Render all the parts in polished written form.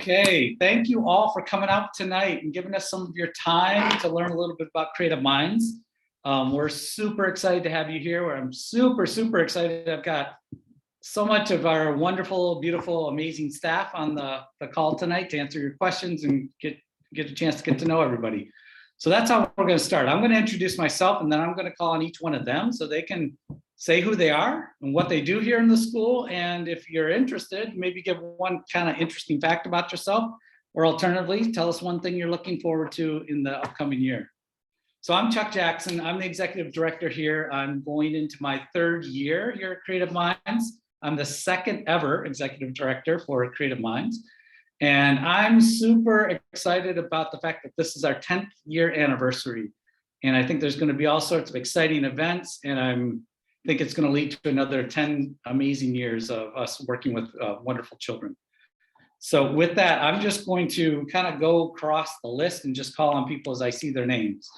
Okay, thank you all for coming out tonight and giving us some of your time to learn a little bit about Creative Minds. We're super excited to have you here. I'm super excited. I've got so much of our wonderful, beautiful, amazing staff on the call tonight to answer your questions and get a chance to get to know everybody. So that's how we're going to start. I'm going to introduce myself, and then I'm going to call on each one of them so they can say who they are and what they do here in the school. And if you're interested, maybe give one kind of interesting fact about yourself, or alternatively, tell us one thing you're looking forward to in the upcoming year. So I'm Chuck Jackson. I'm the executive director here. I'm going into my third year here at Creative Minds. I'm the second ever executive director for Creative Minds. And I'm super excited about the fact that this is our 10th year anniversary. And I think there's going to be all sorts of exciting events, and I think it's going to lead to another 10 amazing years of us working with wonderful children. So with that, I'm just going to kind of go across the list and just call on people as I see their names.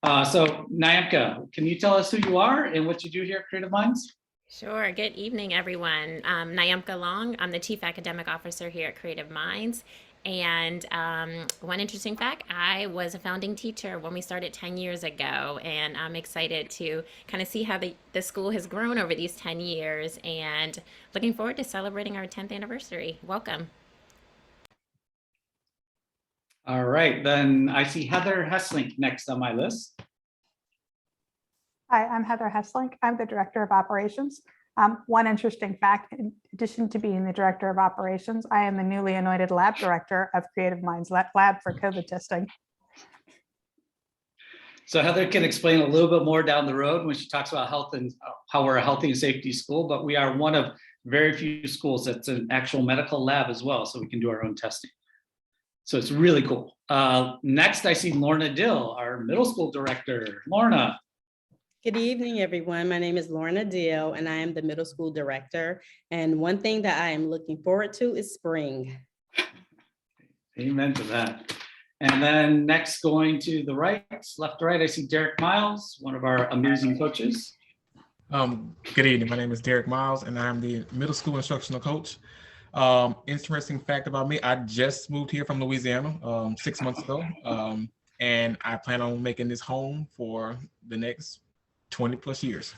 So Nyamka, can you tell us who you are and what you do here at Creative Minds? Sure. Good evening, everyone. Nyamka Long. I'm the Chief Academic Officer here at Creative Minds. And one interesting fact, I was a founding teacher when we started 10 years ago, and I'm excited to kind of see how the school has grown over these 10 years and looking forward to celebrating our 10th anniversary. Welcome. All right, then I see Heather Hesslink next on my list. Hi, I'm Heather Hesslink. I'm the Director of Operations. One interesting fact, in addition to being the Director of Operations, I am the newly anointed Lab Director of Creative Minds Lab for COVID testing. So Heather can explain a little bit more down the road when she talks about health and how we're a healthy and safety school, but we are one of very few schools that's an actual medical lab as well, so we can do our own testing. So it's really cool. Next, I see Lorna Dill, our middle school director. Lorna. Good evening, everyone. My name is Lorna Dill, and I am the middle school director. And one thing that I am looking forward to is spring. Amen to that. And then next, going to the right, left to right, I see Derek Miles, one of our amazing coaches. Good evening. My name is Derek Miles, and I'm the middle school instructional coach. Interesting fact about me, I just moved here from Louisiana 6 months ago, and I plan on making this home for the next 20 plus years.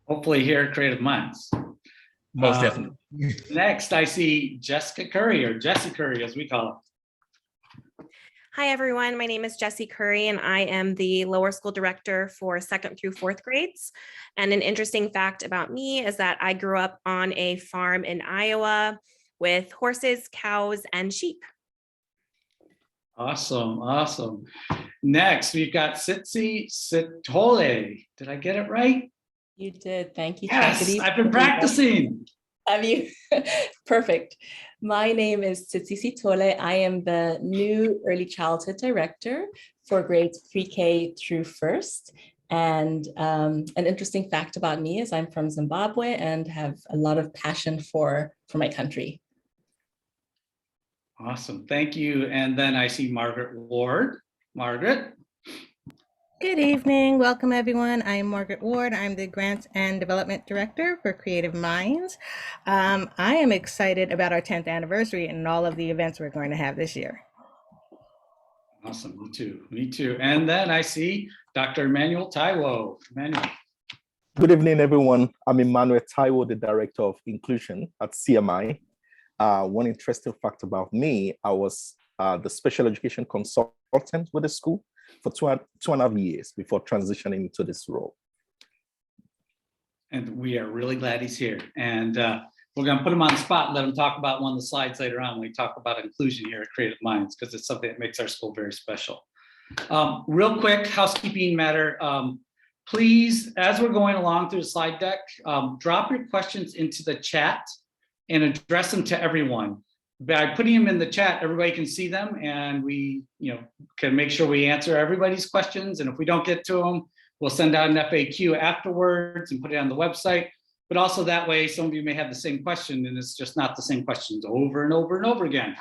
Hopefully here at Creative Minds. Most definitely. Next, I see Jessica Curry, or Jessie Curry, as we call it. Hi, everyone. My name is Jessie Curry, and I am the lower school director for 2nd through 4th grades. And an interesting fact about me is that I grew up on a farm in Iowa with horses, cows, and sheep. Awesome. Next, we've got Sitsi Sitole. Did I get it right? You did. Thank you. Yes, I've been practicing. Have you? Perfect. My name is Tsitsi Sitole. I am the new early childhood director for grades pre-K through 1st. And an interesting fact about me is I'm from Zimbabwe and have a lot of passion for my country. Awesome. Thank you. And then I see Margaret Ward. Margaret. Good evening. Welcome, everyone. I'm Margaret Ward. I'm the Grants and Development Director for Creative Minds. I am excited about our 10th anniversary and all of the events we're going to have this year. Awesome. Me too. And then I see Dr. Emmanuel Taiwo. Emmanuel. Good evening, everyone. I'm Emmanuel Taiwo, the Director of Inclusion at CMI. One interesting fact about me, I was the special education consultant with the school for two and a half years before transitioning into this role. And we are really glad he's here. And we're going to put him on the spot and let him talk about one of the slides later on when we talk about inclusion here at Creative Minds, because it's something that makes our school very special. Real quick housekeeping matter. Please, as we're going along through the slide deck, drop your questions into the chat and address them to everyone. By putting them in the chat, everybody can see them, and we can make sure we answer everybody's questions. And if we don't get to them, we'll send out an FAQ afterwards and put it on the website. But also that way, some of you may have the same question, and it's just not the same questions over and over and over again.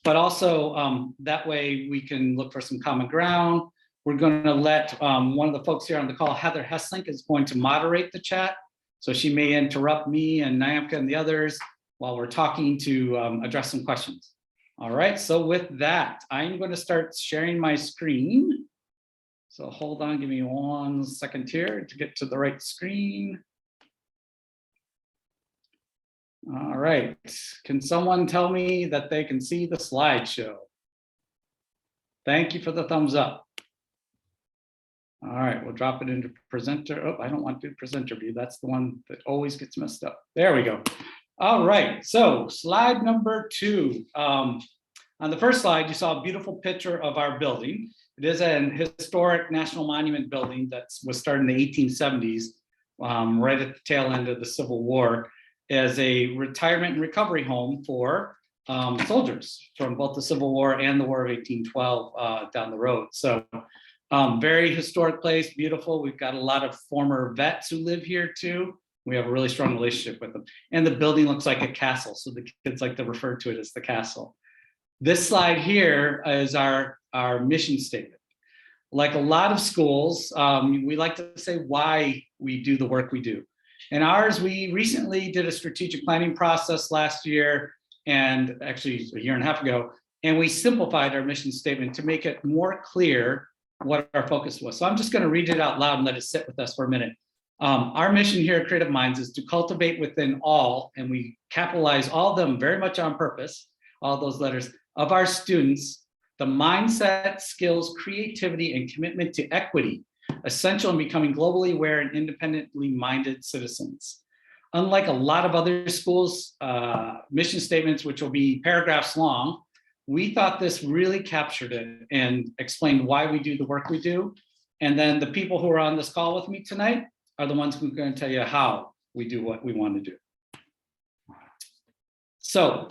But also that way we can look for some common ground. We're going to let one of the folks here on the call, Heather Hesslink, is going to moderate the chat. So she may interrupt me and Nyamka and the others while we're talking to address some questions. All right, so with that, I'm going to start sharing my screen. So hold on, give me 1 second here to get to the right screen. All right, can someone tell me that they can see the slideshow? Thank you for the thumbs up. All right, we'll drop it into presenter. Oh, I don't want to do presenter view. That's the one that always gets messed up. There we go. All right, so slide number 2. On the first slide, you saw a beautiful picture of our building. It is an historic national monument building that was started in the 1870s, right at the tail end of the Civil War, as a retirement and recovery home for soldiers from both the Civil War and the War of 1812 down the road. So very historic place, beautiful. We've got a lot of former vets who live here too. We have a really strong relationship with them. And the building looks like a castle. So the kids like to refer to it as the castle. This slide here is our mission statement. Like a lot of schools, we like to say why we do the work we do. And ours, we recently did a strategic planning process last year, and actually a year and a half ago, and we simplified our mission statement to make it more clear what our focus was. So I'm just going to read it out loud and let it sit with us for a minute. Our mission here at Creative Minds is to cultivate within all, and we capitalize all of them very much on purpose, all those letters, of our students, the mindset, skills, creativity, and commitment to equity, essential in becoming globally aware and independently minded citizens. Unlike a lot of other schools' mission statements, which will be paragraphs long, we thought this really captured it and explained why we do the work we do. And then the people who are on this call with me tonight are the ones who are going to tell you how we do what we want to do. So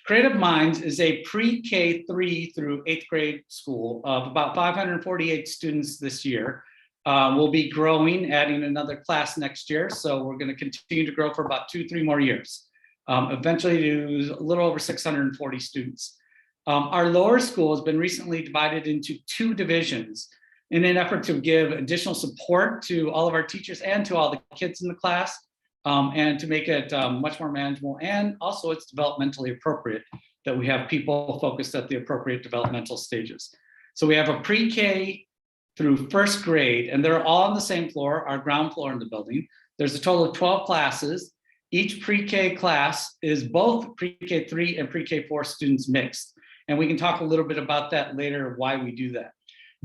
Creative Minds is a pre-K 3 through 8th grade school of about 548 students this year. We'll be growing, adding another class next year. So we're going to continue to grow for about 2-3 more years. Eventually to a little over 640 students. Our lower school has been recently divided into 2 divisions in an effort to give additional support to all of our teachers and to all the kids in the class. And to make it much more manageable, and also it's developmentally appropriate that we have people focused at the appropriate developmental stages. So we have a pre-K through 1st grade, and they're all on the same floor, our ground floor in the building. There's a total of 12 classes. Each pre-K class is both pre-K 3 and pre-K 4 students mixed. And we can talk a little bit about that later, why we do that.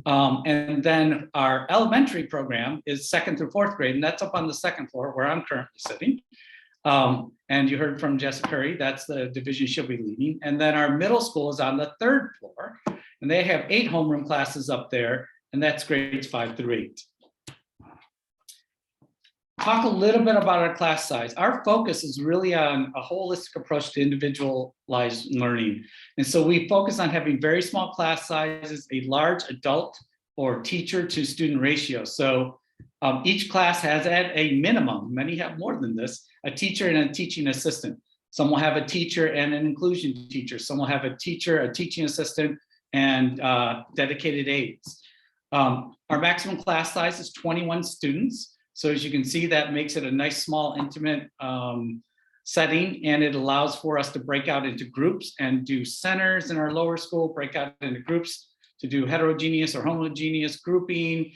And then our elementary program is 2nd through 4th grade, and that's up on the 2nd floor where I'm currently sitting. And you heard from Jessica Curry, that's the division she'll be leading. And then our middle school is on the 3rd floor, and they have 8 homeroom classes up there, and that's grades 5 through 8. Talk a little bit about our class size. Our focus is really on a holistic approach to individualized learning. And so we focus on having very small class sizes, a large adult or teacher to student ratio. So each class has at a minimum, many have more than this, a teacher and a teaching assistant. Some will have a teacher and an inclusion teacher. Some will have a teacher, a teaching assistant, and dedicated aides. Our maximum class size is 21 students. So as you can see, that makes it a nice, small, intimate setting, and it allows for us to break out into groups and do centers in our lower school, break out into groups to do heterogeneous or homogeneous grouping,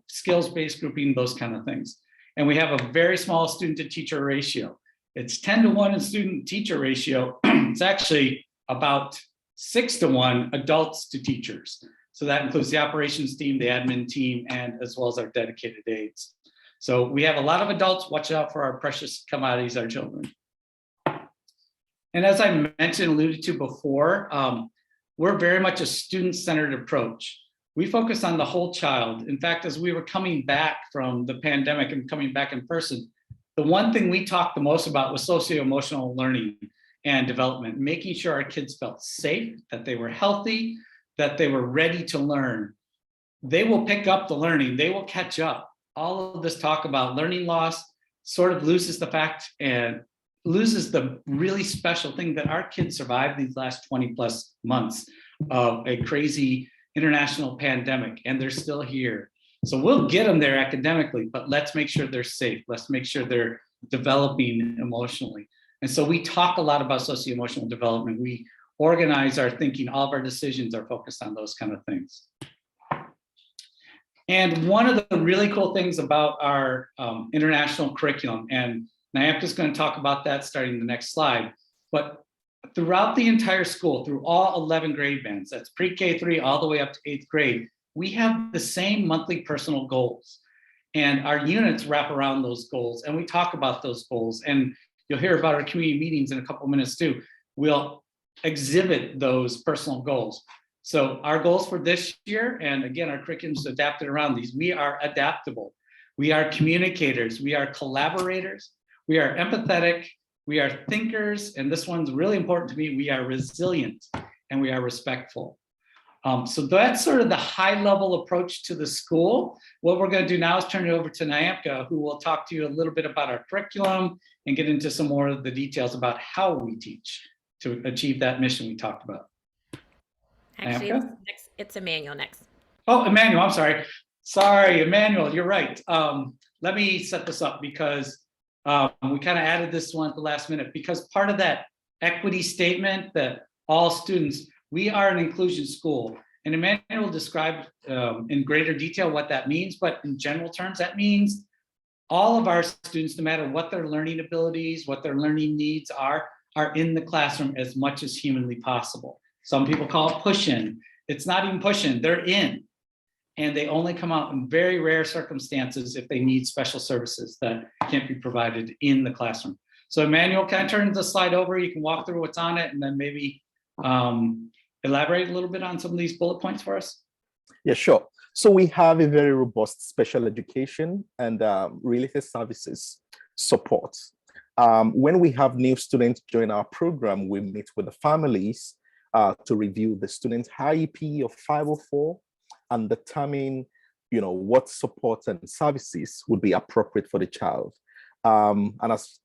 skills-based grouping, those kind of things. And we have a very small student-to-teacher ratio. It's 10-to-1 in student-teacher ratio. It's actually about 6-to-1 adults to teachers. So that includes the operations team, the admin team, and as well as our dedicated aides. So we have a lot of adults. Watch out for our precious commodities, our children. And as I mentioned, alluded to before, we're very much a student-centered approach. We focus on the whole child. In fact, as we were coming back from the pandemic and coming back in person, the one thing we talked the most about was socio-emotional learning and development, making sure our kids felt safe, that they were healthy, that they were ready to learn. They will pick up the learning, they will catch up. All of this talk about learning loss sort of loses the fact and loses the really special thing that our kids survived these last 20 plus months of a crazy international pandemic, and they're still here. So we'll get them there academically, but let's make sure they're safe. Let's make sure they're developing emotionally. And so we talk a lot about socio-emotional development. We organize our thinking, all of our decisions are focused on those kind of things. And one of the really cool things about our international curriculum, and Nyamka is going to talk about that starting the next slide, but throughout the entire school, through all 11 grade bands, that's pre-K 3 all the way up to 8th grade, we have the same monthly personal goals. And our units wrap around those goals, and we talk about those goals. And you'll hear about our community meetings in a couple of minutes too. We'll exhibit those personal goals. So our goals for this year, and again, our curriculum's adapted around these, we are adaptable. We are communicators, we are collaborators, we are empathetic, we are thinkers, and this one's really important to me, we are resilient, and we are respectful. So that's sort of the high level approach to the school. What we're going to do now is turn it over to Nyamka, who will talk to you a little bit about our curriculum and get into some more of the details about how we teach to achieve that mission we talked about. Actually, Nyamka? it's Emmanuel next. Oh, Emmanuel, I'm sorry. Sorry, Emmanuel, you're right. Let me set this up because we kind of added this one at the last minute, because part of that equity statement that all students, we are an inclusion school. And Emmanuel described in greater detail what that means, but in general terms, that means all of our students, no matter what their learning abilities, what their learning needs are in the classroom as much as humanly possible. Some people call it push-in. It's not even push-in, they're in. And they only come out in very rare circumstances if they need special services that can't be provided in the classroom. So Emmanuel, can I turn the slide over? You can walk through what's on it and then maybe elaborate a little bit on some of these bullet points for us? Yeah, sure. So we have a very robust special education and related services support. When we have new students join our program, we meet with the families to review the student's IEP of 504 and determine, what support and services would be appropriate for the child. And as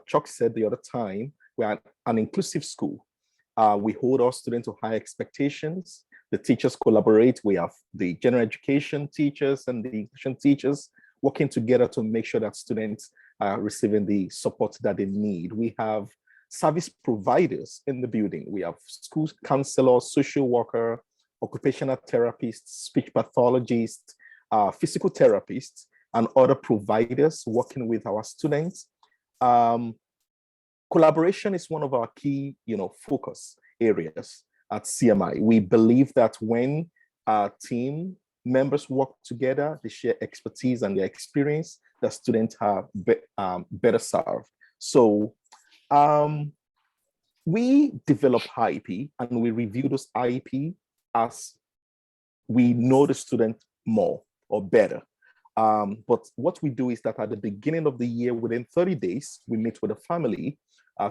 Chuck said the other time, we are an inclusive school. We hold our students to high expectations. The teachers collaborate. We have the general education teachers and the inclusion teachers working together to make sure that students are receiving the support that they need. We have service providers in the building. We have school counselors, social worker, occupational therapists, speech pathologists, physical therapists, and other providers working with our students. Collaboration is one of our key, focus areas at CMI. We believe that when our team members work together, they share expertise and their experience, the students are better served. So we develop IEP and we review those IEP as we know the student more or better. But what we do is that at the beginning of the year, within 30 days, we meet with the family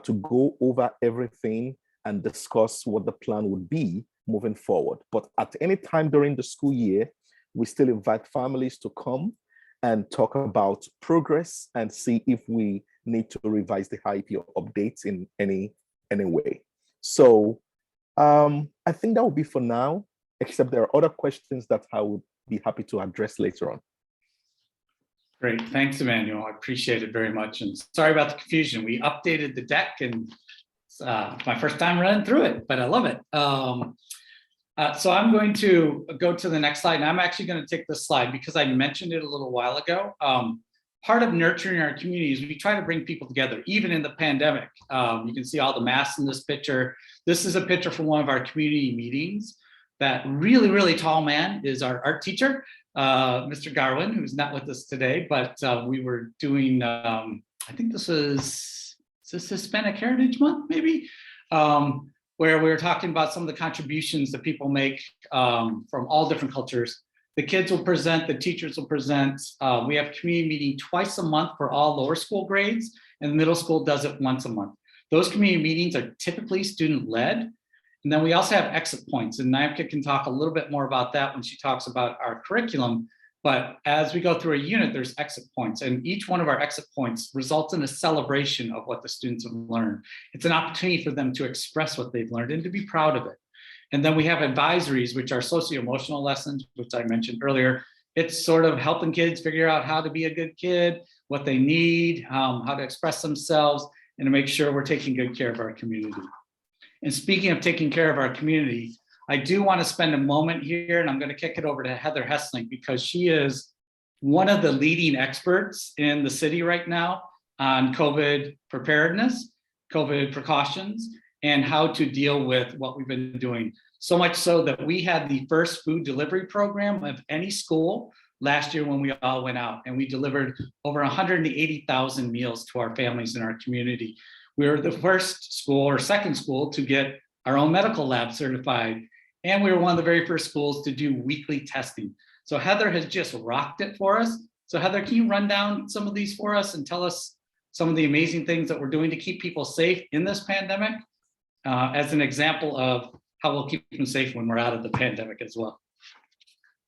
to go over everything and discuss what the plan would be moving forward. But at any time during the school year, we still invite families to come and talk about progress and see if we need to revise the IEP or updates in any way. So I think that would be for now, except there are other questions that I would be happy to address later on. Great, thanks, Emmanuel. I appreciate it very much. And sorry about the confusion. We updated the deck and it's my first time running through it, but I love it. So I'm going to go to the next slide, and I'm actually going to take this slide because I mentioned it a little while ago. Part of nurturing our communities, we try to bring people together, even in the pandemic. You can see all the masks in this picture. This is a picture from one of our community meetings. That really, really tall man is our art teacher, Mr. Garwin, who's not with us today, but we were doing, I think this is this Hispanic Heritage Month, maybe? Where we were talking about some of the contributions that people make from all different cultures. The kids will present, the teachers will present. We have community meeting twice a month for all lower school grades, and middle school does it once a month. Those community meetings are typically student-led. And then we also have exit points, and Nyamka can talk a little bit more about that when she talks about our curriculum. But as we go through a unit, there's exit points, and each one of our exit points results in a celebration of what the students have learned. It's an opportunity for them to express what they've learned and to be proud of it. And then we have advisories, which are socio-emotional lessons, which I mentioned earlier. It's sort of helping kids figure out how to be a good kid, what they need, how to express themselves. and to make sure we're taking good care of our community. And speaking of taking care of our community, I do want to spend a moment here, and I'm going to kick it over to Heather Hessling because she is one of the leading experts in the city right now on COVID preparedness, COVID precautions, and how to deal with what we've been doing. So much so that we had the first food delivery program of any school last year when we all went out, and we delivered over 180,000 meals to our families in our community. We were the first school or second school to get our own medical lab certified, and we were one of the very first schools to do weekly testing. So Heather has just rocked it for us. So Heather, can you run down some of these for us and tell us some of the amazing things that we're doing to keep people safe in this pandemic, as an example of how we'll keep them safe when we're out of the pandemic as well?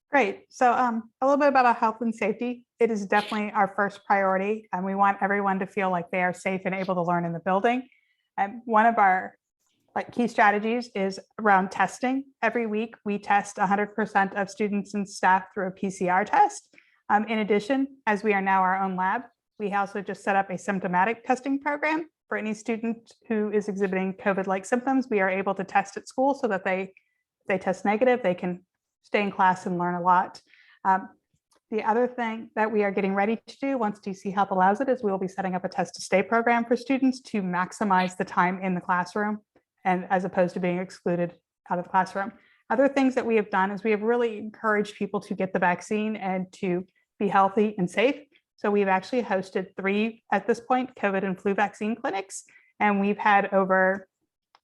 Great. So a little bit about our health and safety. It is definitely our first priority, and we want everyone to feel like they are safe and able to learn in the building. And one of our key strategies is around testing. Every week, we test 100% of students and staff through a PCR test. In addition, as we are now our own lab, we also just set up a symptomatic testing program for any student who is exhibiting COVID-like symptoms. We are able to test at school so that if they test negative, they can stay in class and learn a lot. The other thing that we are getting ready to do once DC Health allows it is we will be setting up a test to stay program for students to maximize the time in the classroom, and as opposed to being excluded out of the classroom. Other things that we have done is we have really encouraged people to get the vaccine and to be healthy and safe. So we've actually hosted 3, at this point, COVID and flu vaccine clinics, and we've had over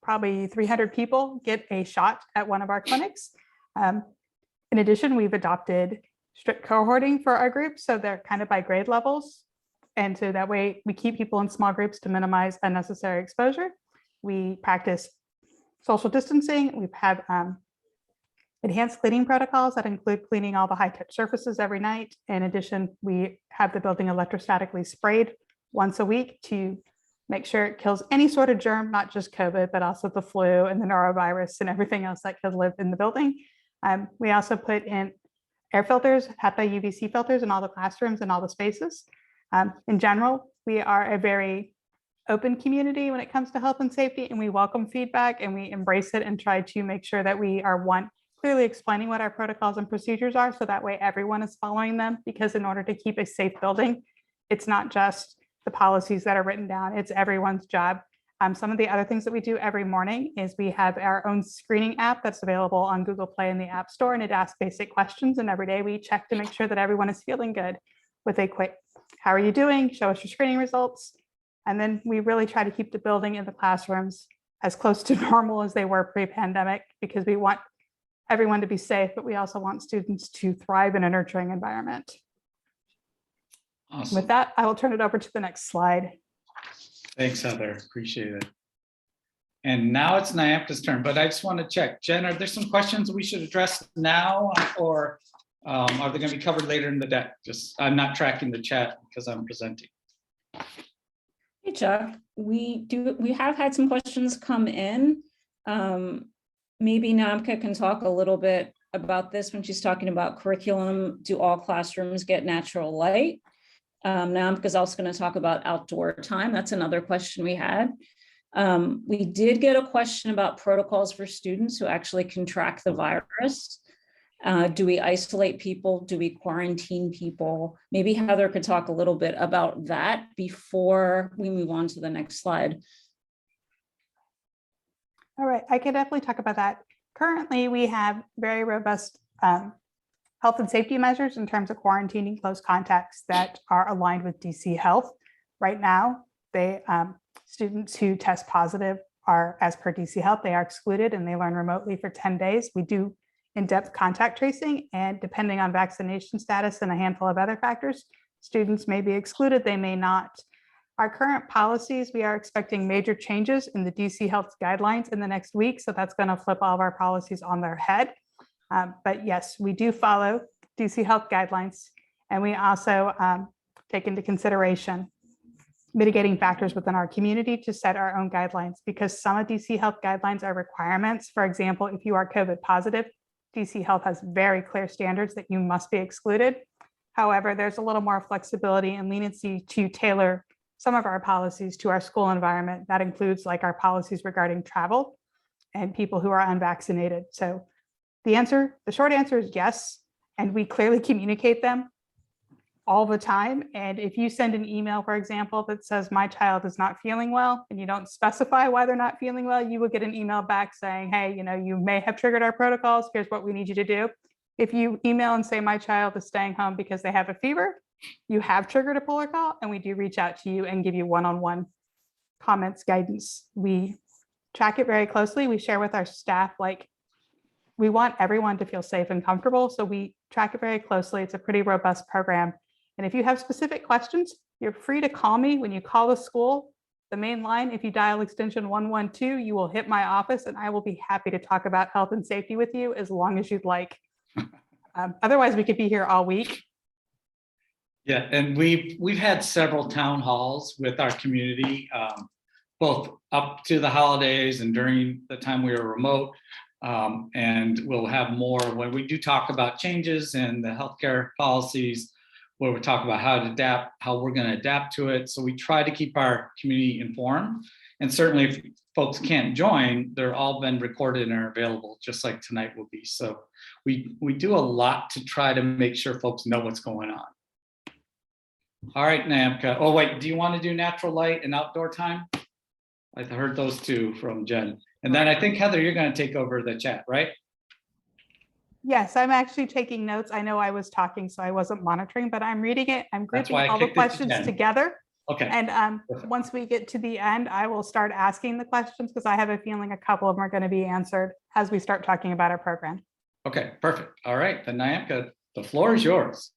probably 300 people get a shot at one of our clinics. In addition, we've adopted strict cohorting for our groups, so they're kind of by grade levels. And so that way we keep people in small groups to minimize unnecessary exposure. We practice social distancing. We have enhanced cleaning protocols that include cleaning all the high-touch surfaces every night. In addition, we have the building electrostatically sprayed once a week to make sure it kills any sort of germ, not just COVID, but also the flu and the norovirus and everything else that could live in the building. We also put in air filters, HEPA UVC filters in all the classrooms and all the spaces. In general, we are a very open community when it comes to health and safety, and we welcome feedback and we embrace it and try to make sure that we are clearly explaining what our protocols and procedures are, so that way everyone is following them, because in order to keep a safe building, it's not just the policies that are written down, it's everyone's job. Some of the other things that we do every morning is we have our own screening app that's available on Google Play and the App Store, and it asks basic questions, and every day we check to make sure that everyone is feeling good with a quick, how are you doing? Show us your screening results. And then we really try to keep the building and the classrooms as close to normal as they were pre-pandemic, because we want everyone to be safe, but we also want students to thrive in a nurturing environment. Awesome. With that, I will turn it over to the next slide. Thanks, Heather. Appreciate it. And now it's Nyamka's turn, but I just want to check. Jen, are there some questions we should address now, or are they going to be covered later in the deck? I'm not tracking the chat because I'm presenting. Hey, Chuck, we have had some questions come in. Maybe Nyamka can talk a little bit about this when she's talking about curriculum. Do all classrooms get natural light? Nyamka's also going to talk about outdoor time. That's another question we had. We did get a question about protocols for students who actually contract the virus. Do we isolate people? Do we quarantine people? Maybe Heather could talk a little bit about that before we move on to the next slide. All right, I can definitely talk about that. Currently, we have very robust health and safety measures in terms of quarantining close contacts that are aligned with DC Health. Right now, students who test positive are, as per DC Health, they are excluded and they learn remotely for 10 days. We do in-depth contact tracing, and depending on vaccination status and a handful of other factors, students may be excluded, they may not. Our current policies, we are expecting major changes in the DC Health guidelines in the next week, so that's going to flip all of our policies on their head. But yes, we do follow DC Health guidelines, and we also take into consideration mitigating factors within our community to set our own guidelines, because some of DC Health guidelines are requirements. For example, if you are COVID positive, DC Health has very clear standards that you must be excluded. However, there's a little more flexibility and leniency to tailor some of our policies to our school environment. That includes like our policies regarding travel and people who are unvaccinated. So the short answer is yes. And we clearly communicate them all the time. And if you send an email, for example, that says my child is not feeling well, and you don't specify why they're not feeling well, you will get an email back saying, hey, you may have triggered our protocols. Here's what we need you to do. If you email and say my child is staying home because they have a fever, you have triggered a protocol, and we do reach out to you and give you one-on-one comments, guidance. We track it very closely. We share with our staff, like, we want everyone to feel safe and comfortable. So we track it very closely. It's a pretty robust program. And if you have specific questions, you're free to call me. When you call the school, the main line, if you dial extension 112, you will hit my office, and I will be happy to talk about health and safety with you as long as you'd like. Otherwise, we could be here all week. Yeah, and we've had several town halls with our community, both up to the holidays and during the time we were remote. And we'll have more when we do talk about changes in the healthcare policies, where we talk about how we're going to adapt to it. So we try to keep our community informed. And certainly if folks can't join, they're all been recorded and are available, just like tonight will be. So we do a lot to try to make sure folks know what's going on. All right, Namka. Oh, wait, do you want to do natural light and outdoor time? I heard those two from Jen. And then I think, Heather, you're going to take over the chat, right? Yes, I'm actually taking notes. I know I was talking, so I wasn't monitoring, but I'm reading it. I'm grouping why I all the kicked it to questions Jen. together. Okay. And Perfect. once we get to the end, I will start asking the questions, because I have a feeling a couple of them are going to be answered as we start talking about our program. Okay, perfect. All right, then Nyamka, the floor is yours.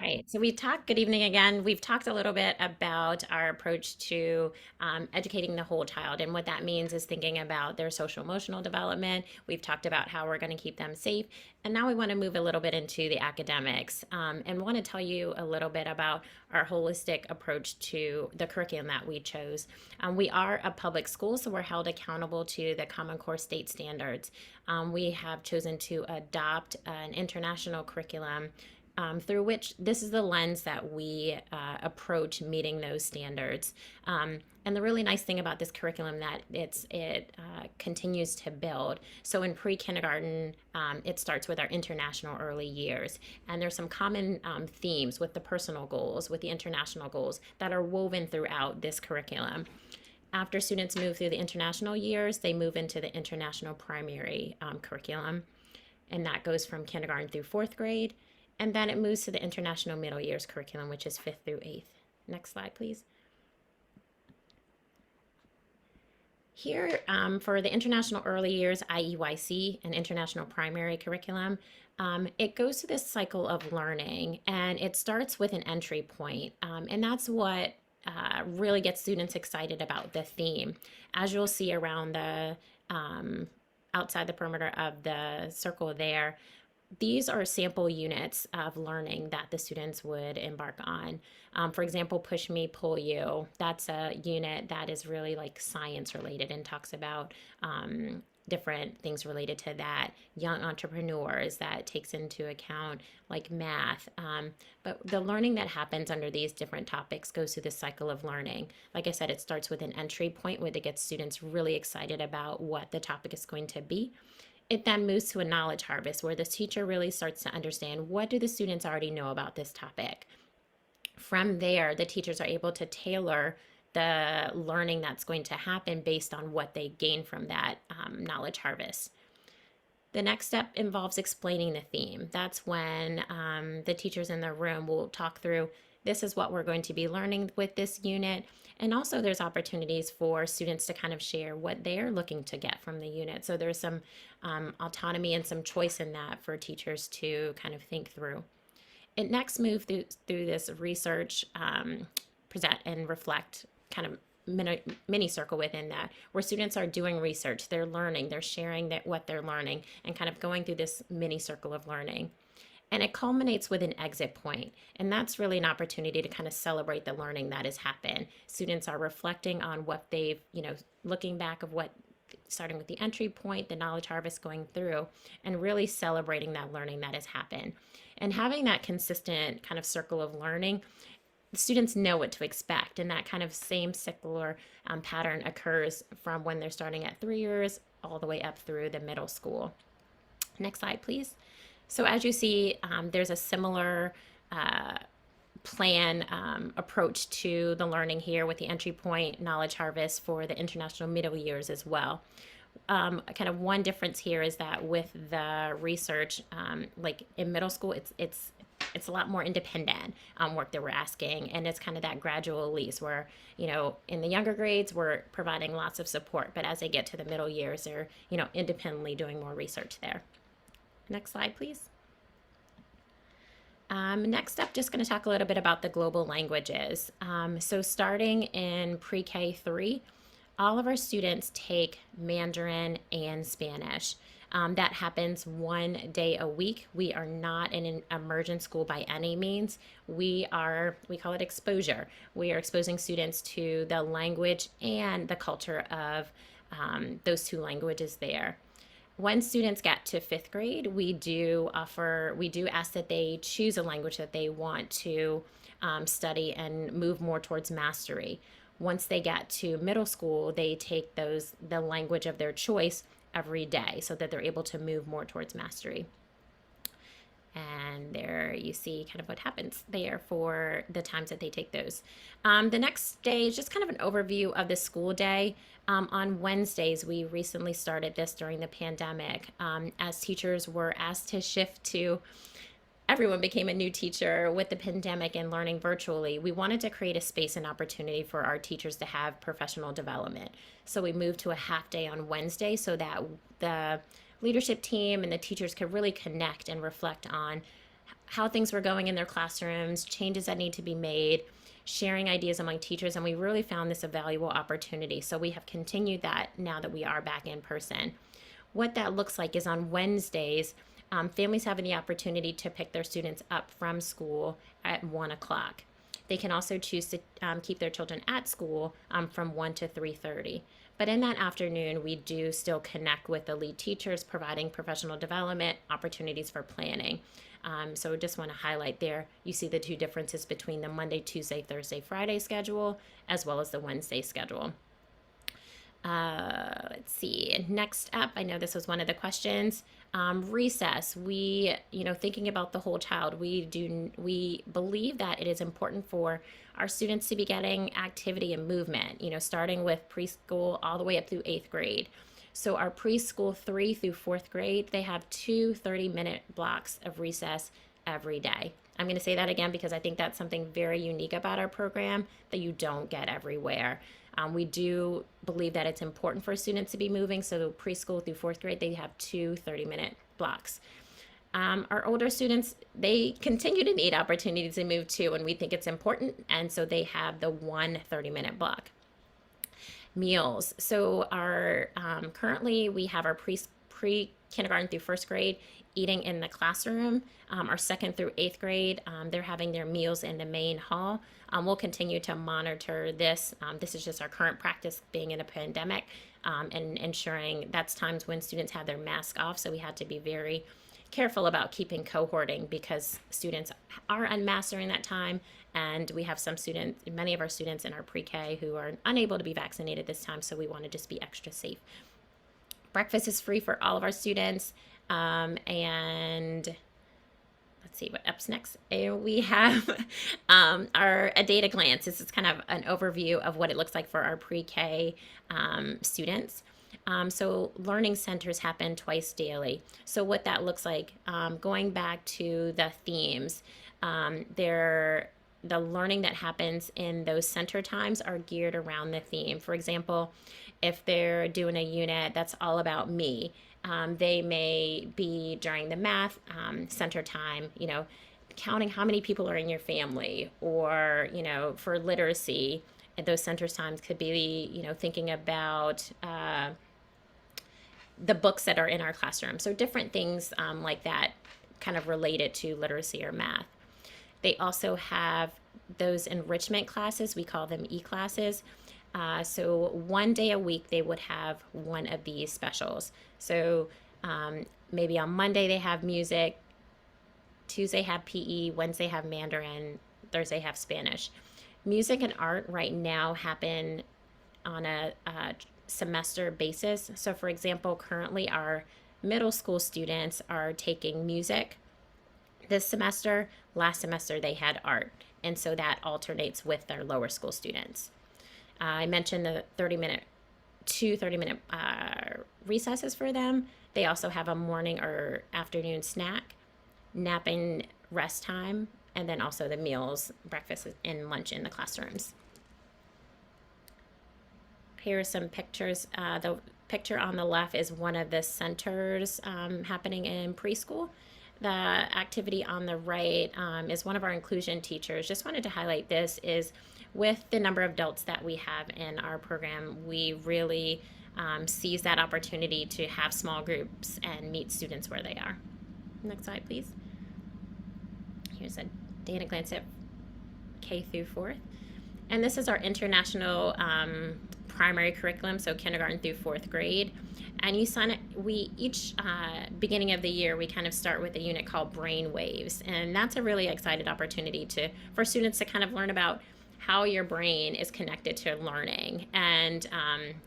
Right. So good evening again. We've talked a little bit about our approach to educating the whole child. And what that means is thinking about their social emotional development. We've talked about how we're going to keep them safe. And now we want to move a little bit into the academics, and want to tell you a little bit about our holistic approach to the curriculum that we chose. We are a public school, so we're held accountable to the Common Core state standards. We have chosen to adopt an international curriculum through which this is the lens that we approach meeting those standards. And the really nice thing about this curriculum that it continues to build. So in pre-kindergarten, it starts with our international early years. And there's some common themes with the personal goals, with the international goals that are woven throughout this curriculum. After students move through the international years, they move into the international primary curriculum. And that goes from kindergarten through 4th grade. And then it moves to the international middle years curriculum, which is 5th through 8th. Next slide, please. Here, for the international early years, IEYC, and international primary curriculum, it goes through this cycle of learning, and it starts with an entry point. And that's what really gets students excited about the theme. As you'll see around the outside the perimeter of the circle there, these are sample units of learning that the students would embark on. For example, Push Me, Pull You. That's a unit that is really like science related and talks about different things related to that. Young entrepreneurs, that takes into account like math. But the learning that happens under these different topics goes through this cycle of learning. Like I said, it starts with an entry point where it gets students really excited about what the topic is going to be. It then moves to a knowledge harvest where the teacher really starts to understand, what do the students already know about this topic? From there, the teachers are able to tailor the learning that's going to happen based on what they gain from that knowledge harvest. The next step involves explaining the theme. That's when the teachers in the room will talk through, this is what we're going to be learning with this unit. And also there's opportunities for students to kind of share what they're looking to get from the unit. So there's some autonomy and some choice in that for teachers to kind of think through. It next moves through this research, present and reflect kind of mini circle within that, where students are doing research, they're learning, they're sharing what they're learning, and kind of going through this mini circle of learning. And it culminates with an exit point. And that's really an opportunity to kind of celebrate the learning that has happened. Students are reflecting on what they've, looking back of what, starting with the entry point, the knowledge harvest going through, and really celebrating that learning that has happened. And having that consistent kind of circle of learning the students know what to expect, and that kind of same secular pattern occurs from when they're starting at 3 years all the way up through the middle school. Next slide, please. So as you see, there's a similar plan approach to the learning here with the entry point knowledge harvest for the international middle years as well. Kind of one difference here is that with the research, like in middle school, it's a lot more independent work that we're asking, and it's kind of that gradual release where, you know, in the younger grades we're providing lots of support, but as they get to the middle years, they're, you know, independently doing more research there. Next slide, please. Next up, just going to talk a little bit about the global languages. So starting in pre-K 3, all of our students take Mandarin and Spanish. That happens 1 day a week. We are not in an immersion school by any means. We call it exposure. We are exposing students to the language and the culture of those two languages there. When students get to 5th grade, we do ask that they choose a language that they want to study and move more towards mastery. Once they get to middle school, they take the language of their choice every day so that they're able to move more towards mastery. And there you see kind of what happens there for the times that they take those. The next day is just kind of an overview of the school day. On Wednesdays, we recently started this during the pandemic. As teachers were asked to shift to, everyone became a new teacher with the pandemic and learning virtually. We wanted to create a space and opportunity for our teachers to have professional development. So we moved to a half day on Wednesday so that the leadership team and the teachers could really connect and reflect on how things were going in their classrooms, changes that need to be made, sharing ideas among teachers, and we really found this a valuable opportunity. So we have continued that now that we are back in person. What that looks like is on Wednesdays, families having the opportunity to pick their students up from school at 1 o'clock. They can also choose to keep their children at school from 1 to 3:30. But in that afternoon, we do still connect with the lead teachers, providing professional development, opportunities for planning. So just want to highlight there, you see the two differences between the Monday, Tuesday, Thursday, Friday schedule, as well as the Wednesday schedule. Let's see, next up, I know this was one of the questions, recess. We, thinking about the whole child, we believe that it is important for our students to be getting activity and movement, starting with preschool all the way up through 8th grade. So our preschool 3 through 4th grade, they have 2 30-minute blocks of recess every day. I'm going to say that again because I think that's something very unique about our program that you don't get everywhere. We do believe that it's important for students to be moving, so preschool through 4th grade, they have 2 30-minute blocks. Our older students, they continue to need opportunities to move too, and we think it's important, and so they have the 1 30-minute block. Meals. So our currently we have our pre-kindergarten through 1st grade eating in the classroom. Our 2nd through 8th grade, they're having their meals in the main hall. We'll continue to monitor this. This is just our current practice being in a pandemic, and ensuring that's times when students have their mask off. So we had to be very careful about keeping cohorting because students are unmasked during that time. And we have many of our students in our pre-K who are unable to be vaccinated this time. So we want to just be extra safe. Breakfast is free for all of our students. And let's see what up's next. We have a data glance. This is kind of an overview of what it looks like for our pre-K students. So learning centers happen twice daily. So what that looks like, going back to the themes, the learning that happens in those center times are geared around the theme. For example, if they're doing a unit that's all about me, they may be during the math center time, counting how many people are in your family, or, for literacy, those center times could be, thinking about the books that are in our classroom. So different things like that kind of related to literacy or math. They also have those enrichment classes. We call them e-classes. So 1 day a week, they would have one of these specials. So maybe on Monday they have music, Tuesday have PE, Wednesday have Mandarin, Thursday have Spanish. Music and art right now happen on a semester basis. So for example, currently our middle school students are taking music this semester. Last semester they had art. And so that alternates with their lower school students. I mentioned the 30-minute recesses for them. They also have a morning or afternoon snack, napping, rest time, and then also the meals, breakfast and lunch in the classrooms. Here are some pictures. The picture on the left is one of the centers happening in preschool. The activity on the right is one of our inclusion teachers. Just wanted to highlight this is with the number of adults that we have in our program, we really seize that opportunity to have small groups and meet students where they are. Next slide, please. Here's a data glance at K through 4th. And this is our international primary curriculum, so kindergarten through 4th grade. And you sign it, we each beginning of the year, we kind of start with a unit called Brain Waves. And that's a really exciting opportunity for students to kind of learn about how your brain is connected to learning. And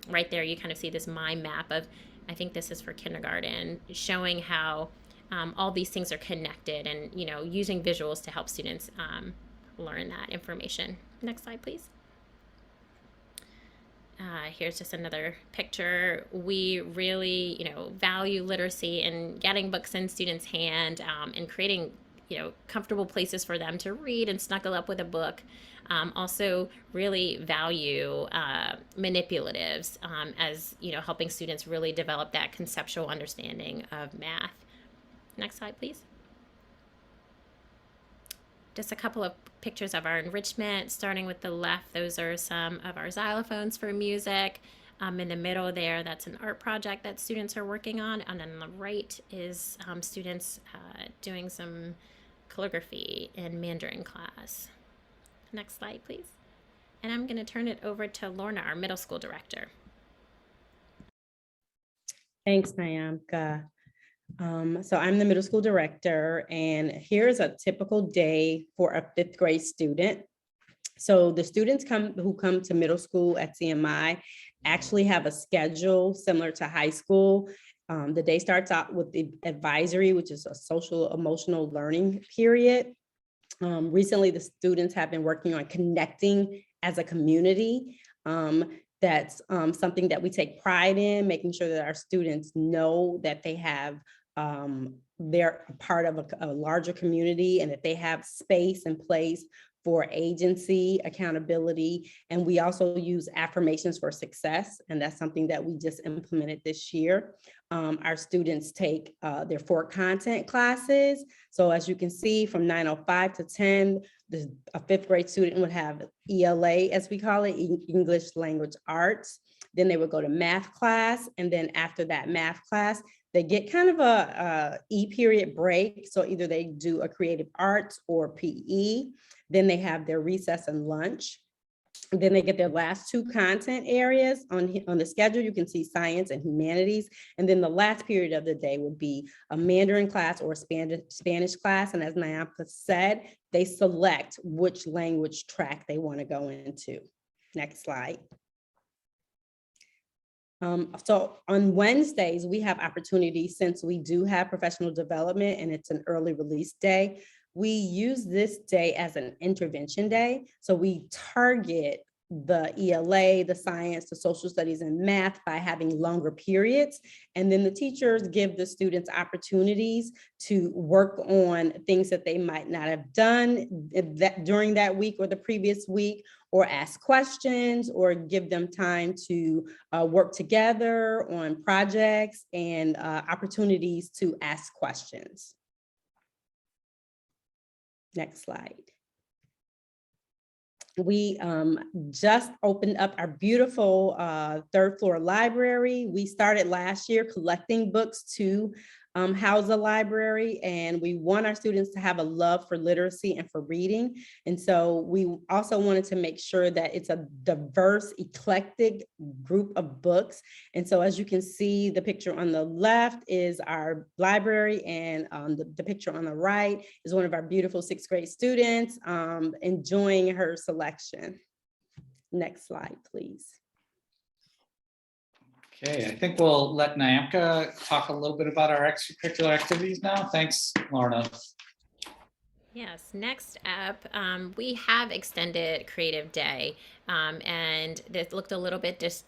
right there, you kind of see this mind map of, I think this is for kindergarten, showing how all these things are connected and, you know, using visuals to help students learn that information. Next slide, please. Here's just another picture. We really, you know, value literacy and getting books in students' hand and creating, you know, comfortable places for them to read and snuggle up with a book. Also really value manipulatives as, you know, helping students really develop that conceptual understanding of math. Next slide, please. Just a couple of pictures of our enrichment, starting with the left. Those are some of our xylophones for music. In the middle there, that's an art project that students are working on. And on the right is students doing some calligraphy in Mandarin class. Next slide, please. And I'm going to turn it over to Lorna, our middle school director. Thanks, Nyamka. So I'm the middle school director, and here's a typical day for a 5th grade student. So the students who come to middle school at CMI actually have a schedule similar to high school. The day starts out with the advisory, which is a social emotional learning period. Recently, the students have been working on connecting as a community. That's something that we take pride in, making sure that our students know that they have they're a part of a larger community and that they have space and place for agency, accountability. And we also use affirmations for success. And that's something that we just implemented this year. Our students take their 4 content classes. So as you can see, from 9:05 to 10, a 5th grade student would have ELA, as we call it, English Language Arts. Then they would go to math class. And then after that math class, they get kind of a E-period break. So either they do a creative arts or PE. Then they have their recess and lunch. Then they get their last 2 content areas on the schedule. You can see science and humanities. And then the last period of the day would be a Mandarin class or a Spanish class. And as Nyamka said, they select which language track they want to go into. Next slide. So on Wednesdays, we have opportunities, since we do have professional development and it's an early release day. We use this day as an intervention day. So we target the ELA, the science, the social studies, and math by having longer periods. And then the teachers give the students opportunities to work on things that they might not have done during that week or the previous week, or ask questions, or give them time to work together on projects and opportunities to ask questions. Next slide. We just opened up our beautiful 3rd floor library. We started last year collecting books to house a library, and we want our students to have a love for literacy and for reading. And so we also wanted to make sure that it's a diverse, eclectic group of books. And so as you can see, the picture on the left is our library, and the picture on the right is one of our beautiful 6th grade students enjoying her selection. Next slide, please. Okay, I think we'll let Nyamka talk a little bit about our extracurricular activities now. Thanks, Lorna. Yes, next up, we have extended Creative Day, and this looked a little bit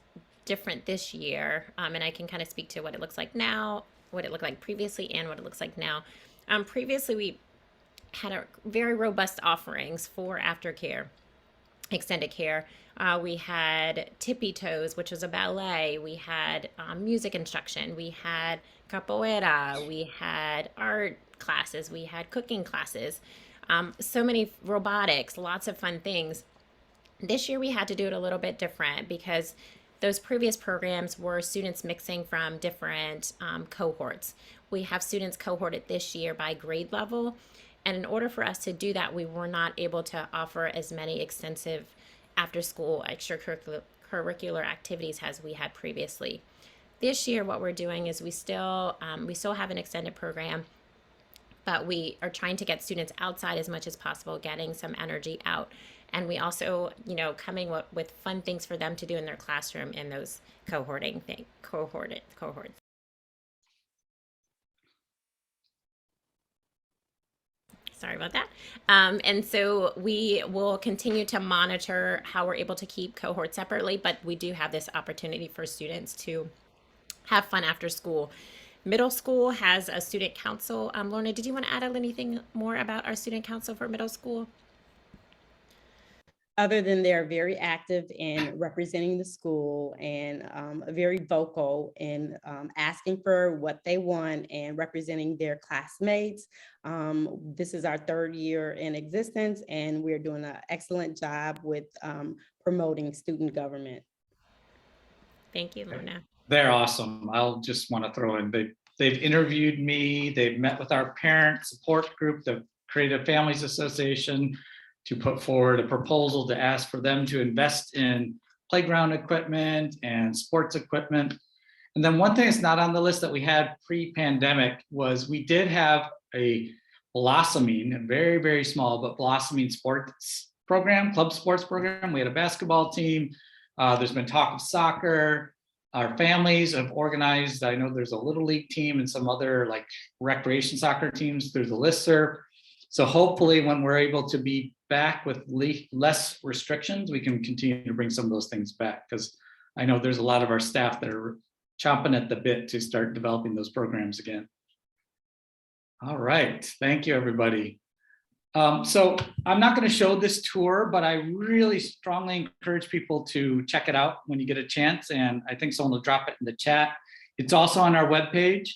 different this year, and I can kind of speak to what it looks like now, what it looked like previously, and what it looks like now. Previously, we had a very robust offerings for aftercare, extended care. We had Tippy Toes, which was a ballet. We had music instruction. We had capoeira. We had art classes. We had cooking classes. So many robotics, lots of fun things. This year we had to do it a little bit different because those previous programs were students mixing from different cohorts. We have students cohorted this year by grade level. And in order for us to do that, we were not able to offer as many extensive after-school extracurricular activities as we had previously. This year, what we're doing is we still have an extended program, but we are trying to get students outside as much as possible, getting some energy out. And we also, coming with fun things for them to do in their classroom in those cohorts. Sorry about that. And so we will continue to monitor how we're able to keep cohorts separately, but we do have this opportunity for students to have fun after school. Middle school has a student council. Lorna, did you want to add anything more about our student council for middle school? Other than they're very active in representing the school and very vocal in asking for what they want and representing their classmates. This is our 3rd year in existence, and we're doing an excellent job with promoting student government. Thank you, Lorna. They're awesome. I'll just want to throw in, they've interviewed me, they've met with our parent support group, the Creative Families Association, to put forward a proposal to ask for them to invest in playground equipment and sports equipment. And then one thing that's not on the list that we had pre-pandemic was we did have a blossoming, a very, very small, but blossoming sports program, club sports program. We had a basketball team. There's been talk of soccer. Our families have organized, I know there's a little league team and some other like recreation soccer teams through the listserv. So hopefully when we're able to be back with less restrictions, we can continue to bring some of those things back, because I know there's a lot of our staff that are chomping at the bit to start developing those programs again. All right, thank you, everybody. So I'm not going to show this tour, but I really strongly encourage people to check it out when you get a chance. And I think someone will drop it in the chat. It's also on our webpage,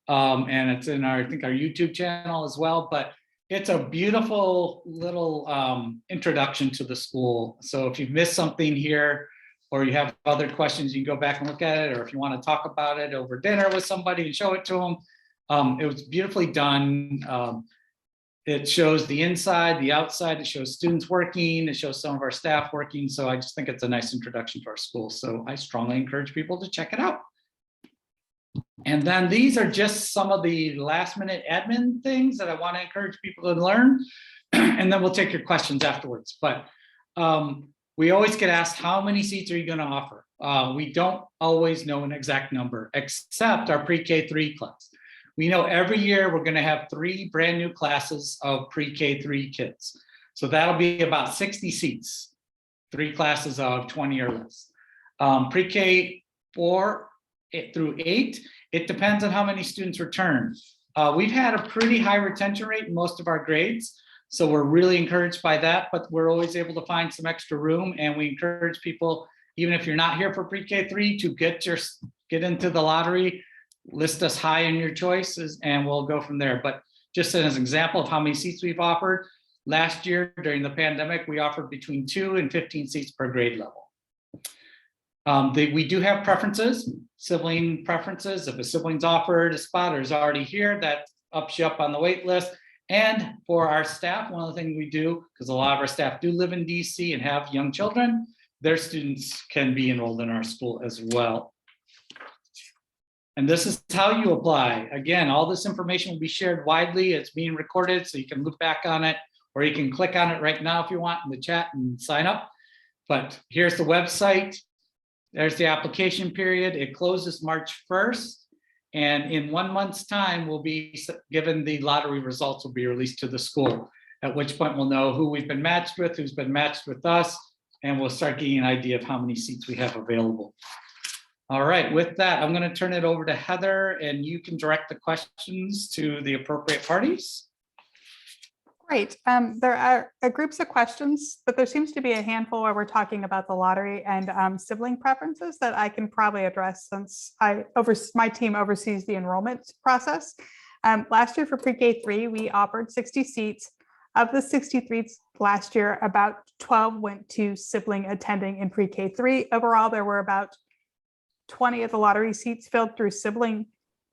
and it's in our, I think, our YouTube channel as well. But it's a beautiful little introduction to the school. So if you've missed something here, or you have other questions, you can go back and look at it. Or if you want to talk about it over dinner with somebody and show it to them, it was beautifully done. It shows the inside, the outside, it shows students working, it shows some of our staff working. So I just think it's a nice introduction to our school. So I strongly encourage people to check it out. And then these are just some of the last minute admin things that I want to encourage people to learn. And then we'll take your questions afterwards. But we always get asked, how many seats are you going to offer? We don't always know an exact number, except our pre-K3 class. We know every year we're going to have 3 brand new classes of pre-K3 kids. So that'll be about 60 seats, 3 classes of 20 or less. Pre-K4 through 8, it depends on how many students return. We've had a pretty high retention rate in most of our grades, so we're really encouraged by that, but we're always able to find some extra room, and we encourage people, even if you're not here for pre-K3, to get into the lottery, list us high in your choices, and we'll go from there. But just as an example of how many seats we've offered, last year during the pandemic, we offered between 2 and 15 seats per grade level. We do have preferences, sibling preferences. If a sibling's offered a spot or is already here, that ups you up on the wait list. And for our staff, one of the things we do, because a lot of our staff do live in DC and have young children, their students can be enrolled in our school as well. And this is how you apply. Again, all this information will be shared widely. It's being recorded, so you can look back on it, or you can click on it right now if you want in the chat and sign up. But here's the website. There's the application period. It closes March 1st. And in 1 month's time, we'll be given the lottery results will be released to the school, at which point we'll know who we've been matched with, who's been matched with us, and we'll start getting an idea of how many seats we have available. All right, with that, I'm going to turn it over to Heather, and you can direct the questions to the appropriate parties. Great. There are groups of questions, but there seems to be a handful where we're talking about the lottery and sibling preferences that I can probably address since my team oversees the enrollment process. Last year for pre-K3, we offered 60 seats. Of the 63 last year, about 12 went to sibling attending in pre-K3. Overall, there were about 20 of the lottery seats filled through sibling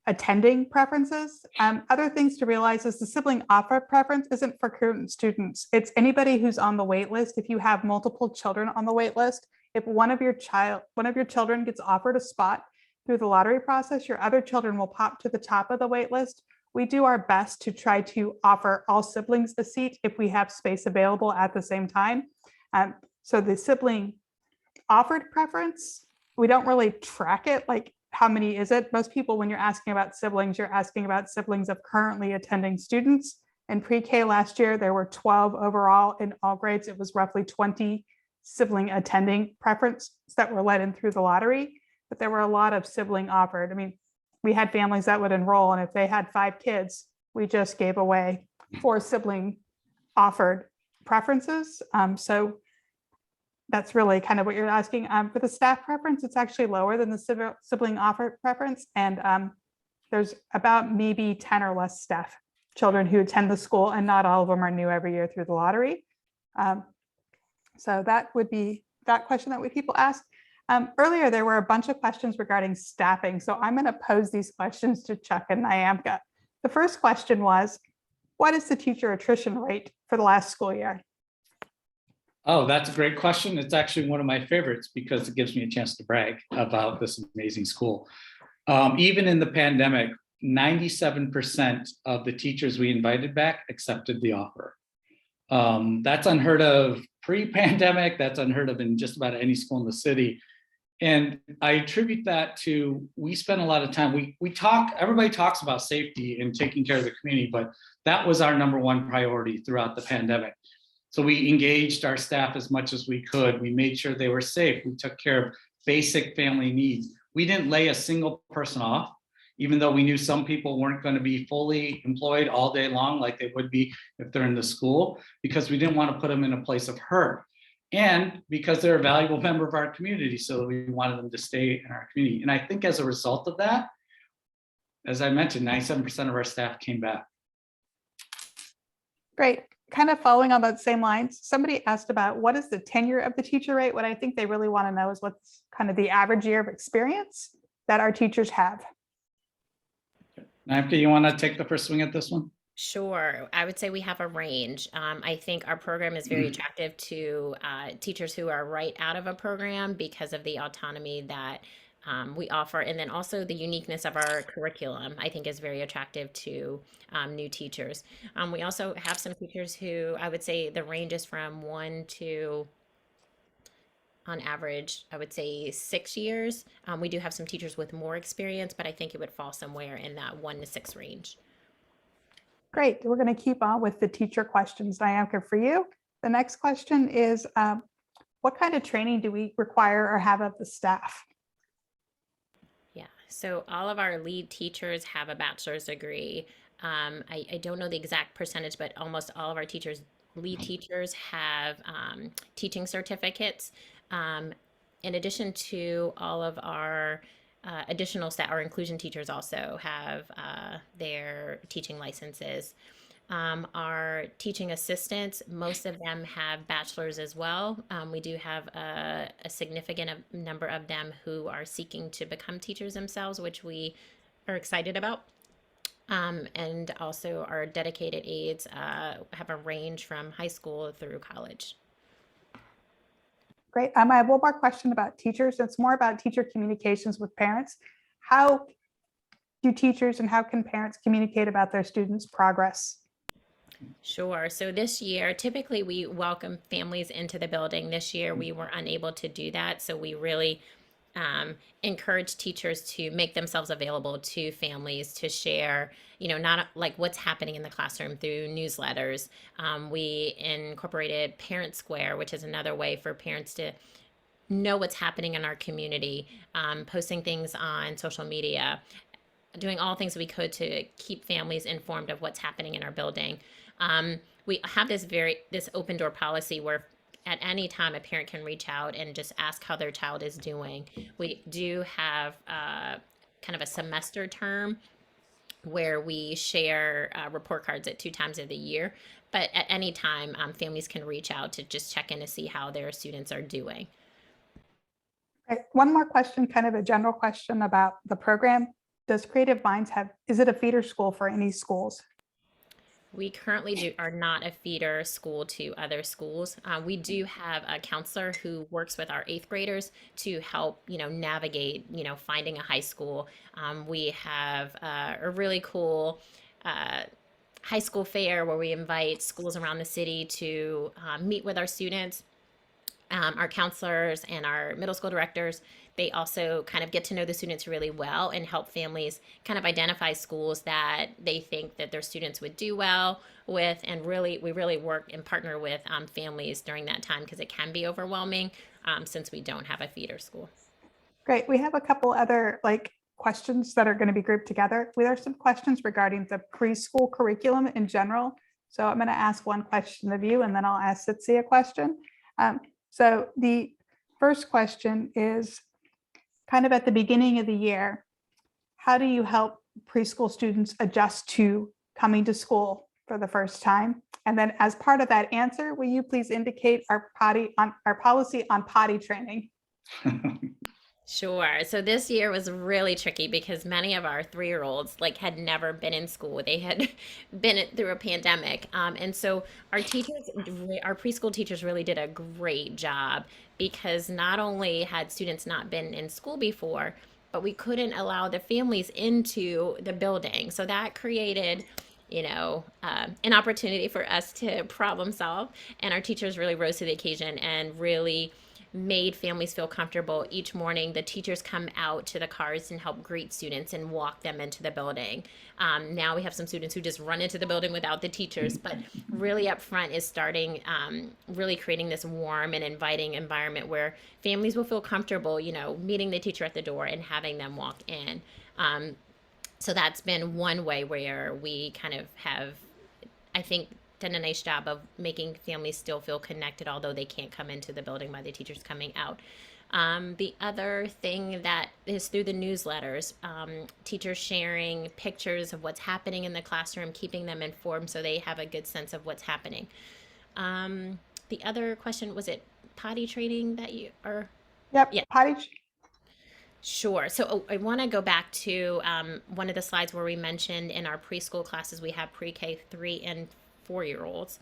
attending preferences. Other things to realize is the sibling offer preference isn't for current students. It's anybody who's on the wait list. If you have multiple children on the wait list, if one of your children gets offered a spot through the lottery process, your other children will pop to the top of the wait list. We do our best to try to offer all siblings a seat if we have space available at the same time. So the sibling offered preference, we don't really track it, like how many is it? Most people, when you're asking about siblings, you're asking about siblings of currently attending students. In pre-K last year, there were 12 overall in all grades. It was roughly 20 sibling attending preferences that were let in through the lottery, but there were a lot of sibling offered. I mean, we had families that would enroll, and if they had 5 kids, we just gave away 4 sibling offered preferences. So that's really kind of what you're asking. For the staff preference, it's actually lower than the sibling offered preference. And there's about maybe 10 or less staff children who attend the school, and not all of them are new every year through the lottery. So that would be that question that people ask. Earlier, there were a bunch of questions regarding staffing. So I'm going to pose these questions to Chuck and Nyamka. The first question was, what is the teacher attrition rate for the last school year? Oh, that's a great question. It's actually one of my favorites because it gives me a chance to brag about this amazing school. Even in the pandemic, 97% of the teachers we invited back accepted the offer. That's unheard of pre-pandemic. That's unheard of in just about any school in the city. And I attribute that to, we spend a lot of time, everybody talks about safety and taking care of the community, but that was our #1 priority throughout the pandemic. So we engaged our staff as much as we could. We made sure they were safe. We took care of basic family needs. We didn't lay a single person off, even though we knew some people weren't going to be fully employed all day long like they would be if they're in the school, because we didn't want to put them in a place of hurt. And because they're a valuable member of our community, so we wanted them to stay in our community. And I think as a result of that, as I mentioned, 97% of our staff came back. Great. Kind of following on that same lines, somebody asked about what is the tenure of the teacher rate? What I think they really want to know is what's kind of the average year of experience that our teachers have. Nyamka, you want to take the first swing at this one? Sure. I would say we have a range. I think our program is very attractive to teachers who are right out of a program because of the autonomy that we offer. And then also the uniqueness of our curriculum, I think, is very attractive to new teachers. We also have some teachers who I would say the range is from 1 to, on average, I would say 6 years. We do have some teachers with more experience, but I think it would fall somewhere in that 1 to 6 range. Great. We're going to keep on with the teacher questions. Nyamka, for you. The next question is, what kind of training do we require or have of the staff? Yeah, so all of our lead teachers have a bachelor's degree. I don't know the exact percentage, but almost all of our lead teachers have teaching certificates. In addition to all of our additional staff, our inclusion teachers also have their teaching licenses. Our teaching assistants, most of them have bachelors as well. We do have a significant number of them who are seeking to become teachers themselves, which we are excited about. And also our dedicated aides have a range from high school through college. Great. I have one more question about teachers. It's more about teacher communications with parents. How do teachers and how can parents communicate about their students' progress? Sure. So this year, typically we welcome families into the building. This year, we were unable to do that. So we really encourage teachers to make themselves available to families to share, not like what's happening in the classroom through newsletters. We incorporated Parent Square, which is another way for parents to know what's happening in our community, posting things on social media, doing all things we could to keep families informed of what's happening in our building. We have this open door policy where at any time a parent can reach out and just ask how their child is doing. We do have kind of a semester term where we share report cards at 2 times of the year, but at any time families can reach out to just check in to see how their students are doing. Okay, one more question, kind of a general question about the program. Does Creative Minds is it a feeder school for any schools? We currently are not a feeder school to other schools. We do have a counselor who works with our 8th graders to help, navigate, finding a high school. We have a really cool high school fair where we invite schools around the city to meet with our students. Our counselors and our middle school directors, they also kind of get to know the students really well and help families kind of identify schools that they think that their students would do well with. And we really work and partner with families during that time because it can be overwhelming since we don't have a feeder school. Great. We have a couple other questions that are going to be grouped together. There are some questions regarding the preschool curriculum in general. So I'm going to ask one question of you and then I'll ask Sitsi a question. So the first question is kind of at the beginning of the year, how do you help preschool students adjust to coming to school for the first time? And then as part of that answer, will you please indicate our policy on potty training? Sure. So this year was really tricky because many of our 3-year-olds had never been in school. They had been through a pandemic. And so our preschool teachers really did a great job because not only had students not been in school before, but we couldn't allow the families into the building. So that created an opportunity for us to problem solve. And our teachers really rose to the occasion and really made families feel comfortable. Each morning, the teachers come out to the cars and help greet students and walk them into the building. Now we have some students who just run into the building without the teachers, but really up front is starting, really creating this warm and inviting environment where families will feel comfortable, meeting the teacher at the door and having them walk in. So that's been one way where we kind of have, I think, done a nice job of making families still feel connected, although they can't come into the building by the teachers coming out. The other thing that is through the newsletters, teachers sharing pictures of what's happening in the classroom, keeping them informed so they have a good sense of what's happening. The other question, was it potty training that you are? Yep, yeah. potty. Sure. So I want to go back to one of the slides where we mentioned in our preschool classes, we have pre-K 3 and 4-year-olds.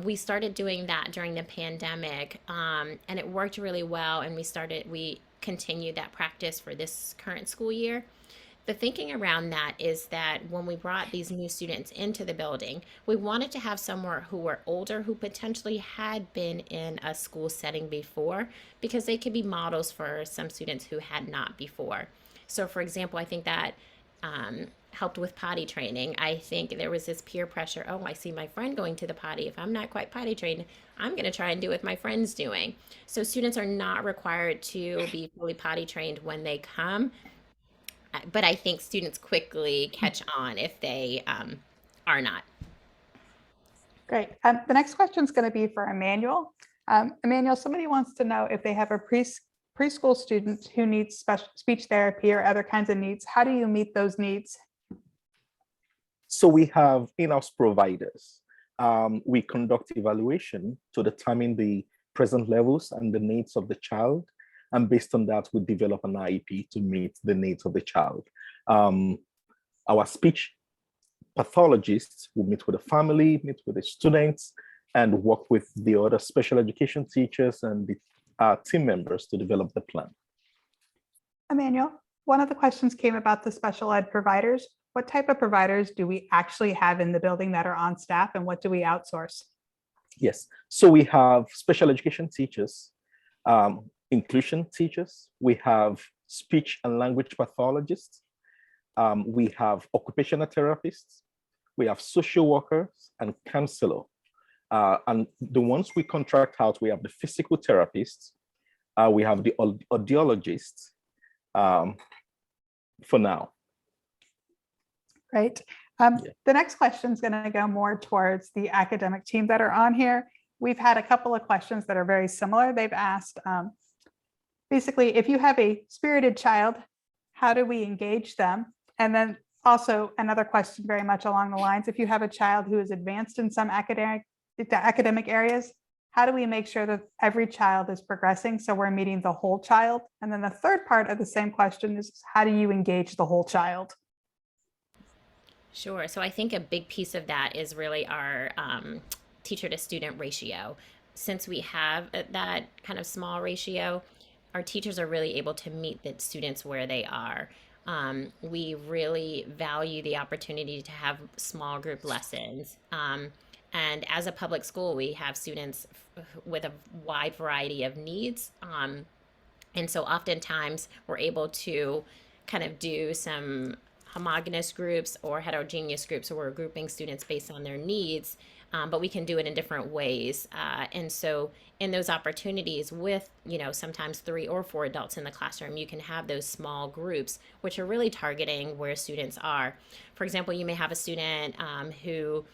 We started doing that during the pandemic, and it worked really well. And we continued that practice for this current school year. The thinking around that is that when we brought these new students into the building, we wanted to have somewhere who were older, who potentially had been in a school setting before, because they could be models for some students who had not before. So for example, I think that helped with potty training. I think there was this peer pressure. Oh, I see my friend going to the potty. If I'm not quite potty trained, I'm going to try and do what my friend's doing. So students are not required to be fully potty trained when they come. But I think students quickly catch on if they are not. Great. The next question is going to be for Emmanuel. Emmanuel, somebody wants to know if they have a preschool student who needs special speech therapy or other kinds of needs. How do you meet those needs? So we have in-house providers. We conduct evaluation to determine the present levels and the needs of the child. And based on that, we develop an IEP to meet the needs of the child. Our speech pathologists will meet with the family, meet with the students, and work with the other special education teachers and the team members to develop the plan. Emmanuel, one of the questions came about the special ed providers. What type of providers do we actually have in the building that are on staff, and what do we outsource? Yes, so we have special education teachers, inclusion teachers, we have speech and language pathologists, we have occupational therapists, we have social workers and counselor. And the ones we contract out, we have the physical therapists, we have the audiologists for now. Right. The next question is going to go more towards the academic team that are on here. We've had a couple of questions that are very similar. They've asked, basically, if you have a spirited child, how do we engage them? And then also another question very much along the lines, if you have a child who is advanced in some academic areas, how do we make sure that every child is progressing so we're meeting the whole child? And then the third part of the same question is, how do you engage the whole child? Sure. So I think a big piece of that is really our teacher to student ratio. Since we have that kind of small ratio, our teachers are really able to meet the students where they are. We really value the opportunity to have small group lessons. And as a public school, we have students with a wide variety of needs. And so oftentimes we're able to kind of do some homogeneous groups or heterogeneous groups, where we're grouping students based on their needs, but we can do it in different ways. And so in those opportunities with, sometimes 3 or 4 adults in the classroom, you can have those small groups, which are really targeting where students are. For example, you may have a student who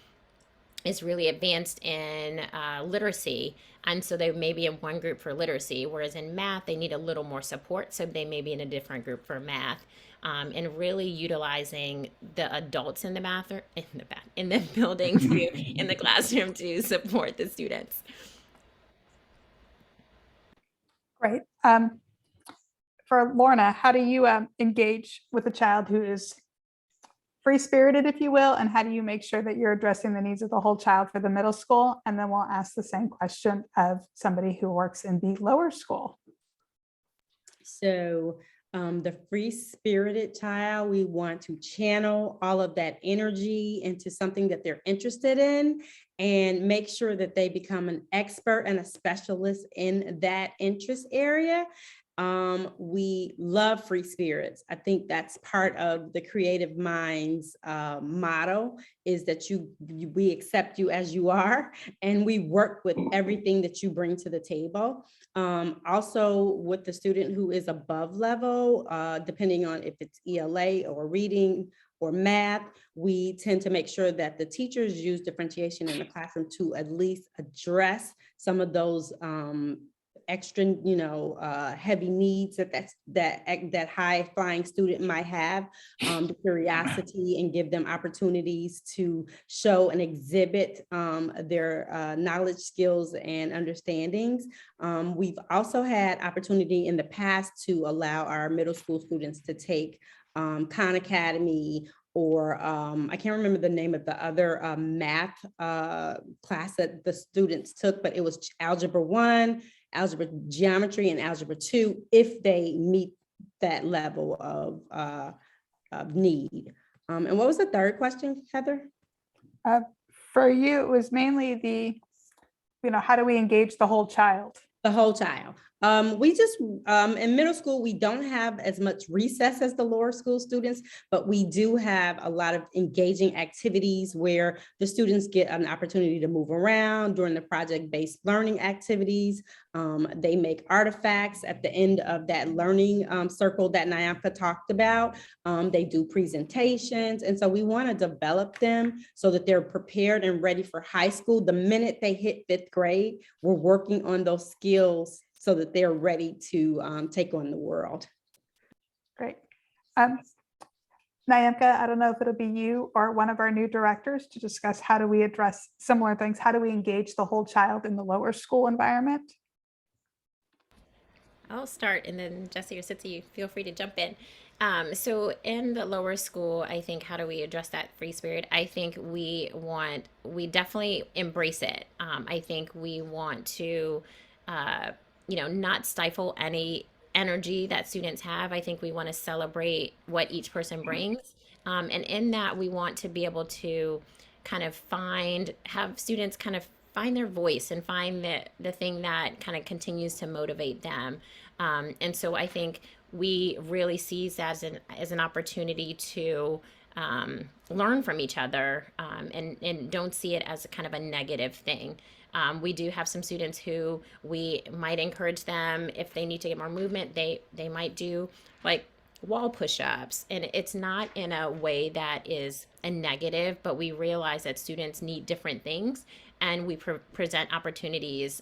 is really advanced in literacy. And so they may be in one group for literacy, whereas in math, they need a little more support. So they may be in a different group for math. And really utilizing the adults in the building in the classroom to support the students. Great. For Lorna, how do you engage with a child who is free-spirited, if you will, and how do you make sure that you're addressing the needs of the whole child for the middle school? And then we'll ask the same question of somebody who works in the lower school. So the free-spirited child, we want to channel all of that energy into something that they're interested in and make sure that they become an expert and a specialist in that interest area. We love free spirits. I think that's part of the Creative Minds motto, is that we accept you as you are, and we work with everything that you bring to the table. Also with the student who is above level, depending on if it's ELA or reading or math, we tend to make sure that the teachers use differentiation in the classroom to at least address some of those extra, heavy needs that high flying student might have, the curiosity, and give them opportunities to show and exhibit their knowledge, skills, and understandings. We've also had opportunity in the past to allow our middle school students to take Khan Academy, or I can't remember the name of the other math class that the students took, but it was Algebra 1, Algebra Geometry, and Algebra 2, if they meet that level of need. And what was the third question, Heather? For you, it was mainly the, how do we engage the whole child? The whole child. We just, in middle school, we don't have as much recess as the lower school students, but we do have a lot of engaging activities where the students get an opportunity to move around during the project-based learning activities. They make artifacts at the end of that learning circle that Nyamka talked about. They do presentations. And so we want to develop them so that they're prepared and ready for high school. The minute they hit 5th grade, we're working on those skills so that they're ready to take on the world. Great. Nyamka, I don't know if it'll be you or one of our new directors to discuss how do we address similar things? How do we engage the whole child in the lower school environment? I'll start, and then Jesse or Sitsi, feel free to jump in. So in the lower school, I think, how do we address that free spirit? I think we definitely embrace it. I think we want to, not stifle any energy that students have. I think we want to celebrate what each person brings. And in that, we want to be able to kind of have students kind of find their voice and find the thing that kind of continues to motivate them. And so I think we really seize that as an opportunity to learn from each other, and don't see it as a kind of a negative thing. We do have some students who we might encourage them if they need to get more movement. They might do like wall push-ups, and it's not in a way that is a negative, but we realize that students need different things, and we present opportunities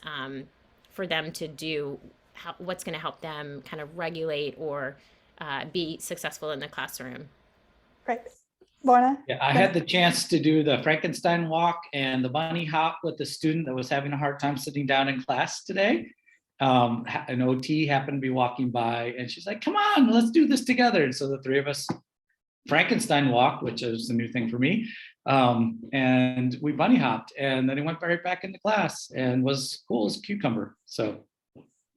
for them to do what's going to help them kind of regulate or be successful in the classroom. Great. Lorna? Yeah, I had the chance to do the Frankenstein walk and the bunny hop with the student that was having a hard time sitting down in class today. An OT happened to be walking by, and she's like, come on, let's do this together. And so the three of us Frankenstein walk, which is a new thing for me. And we bunny hopped, and then he went right back into class and was cool as a cucumber. So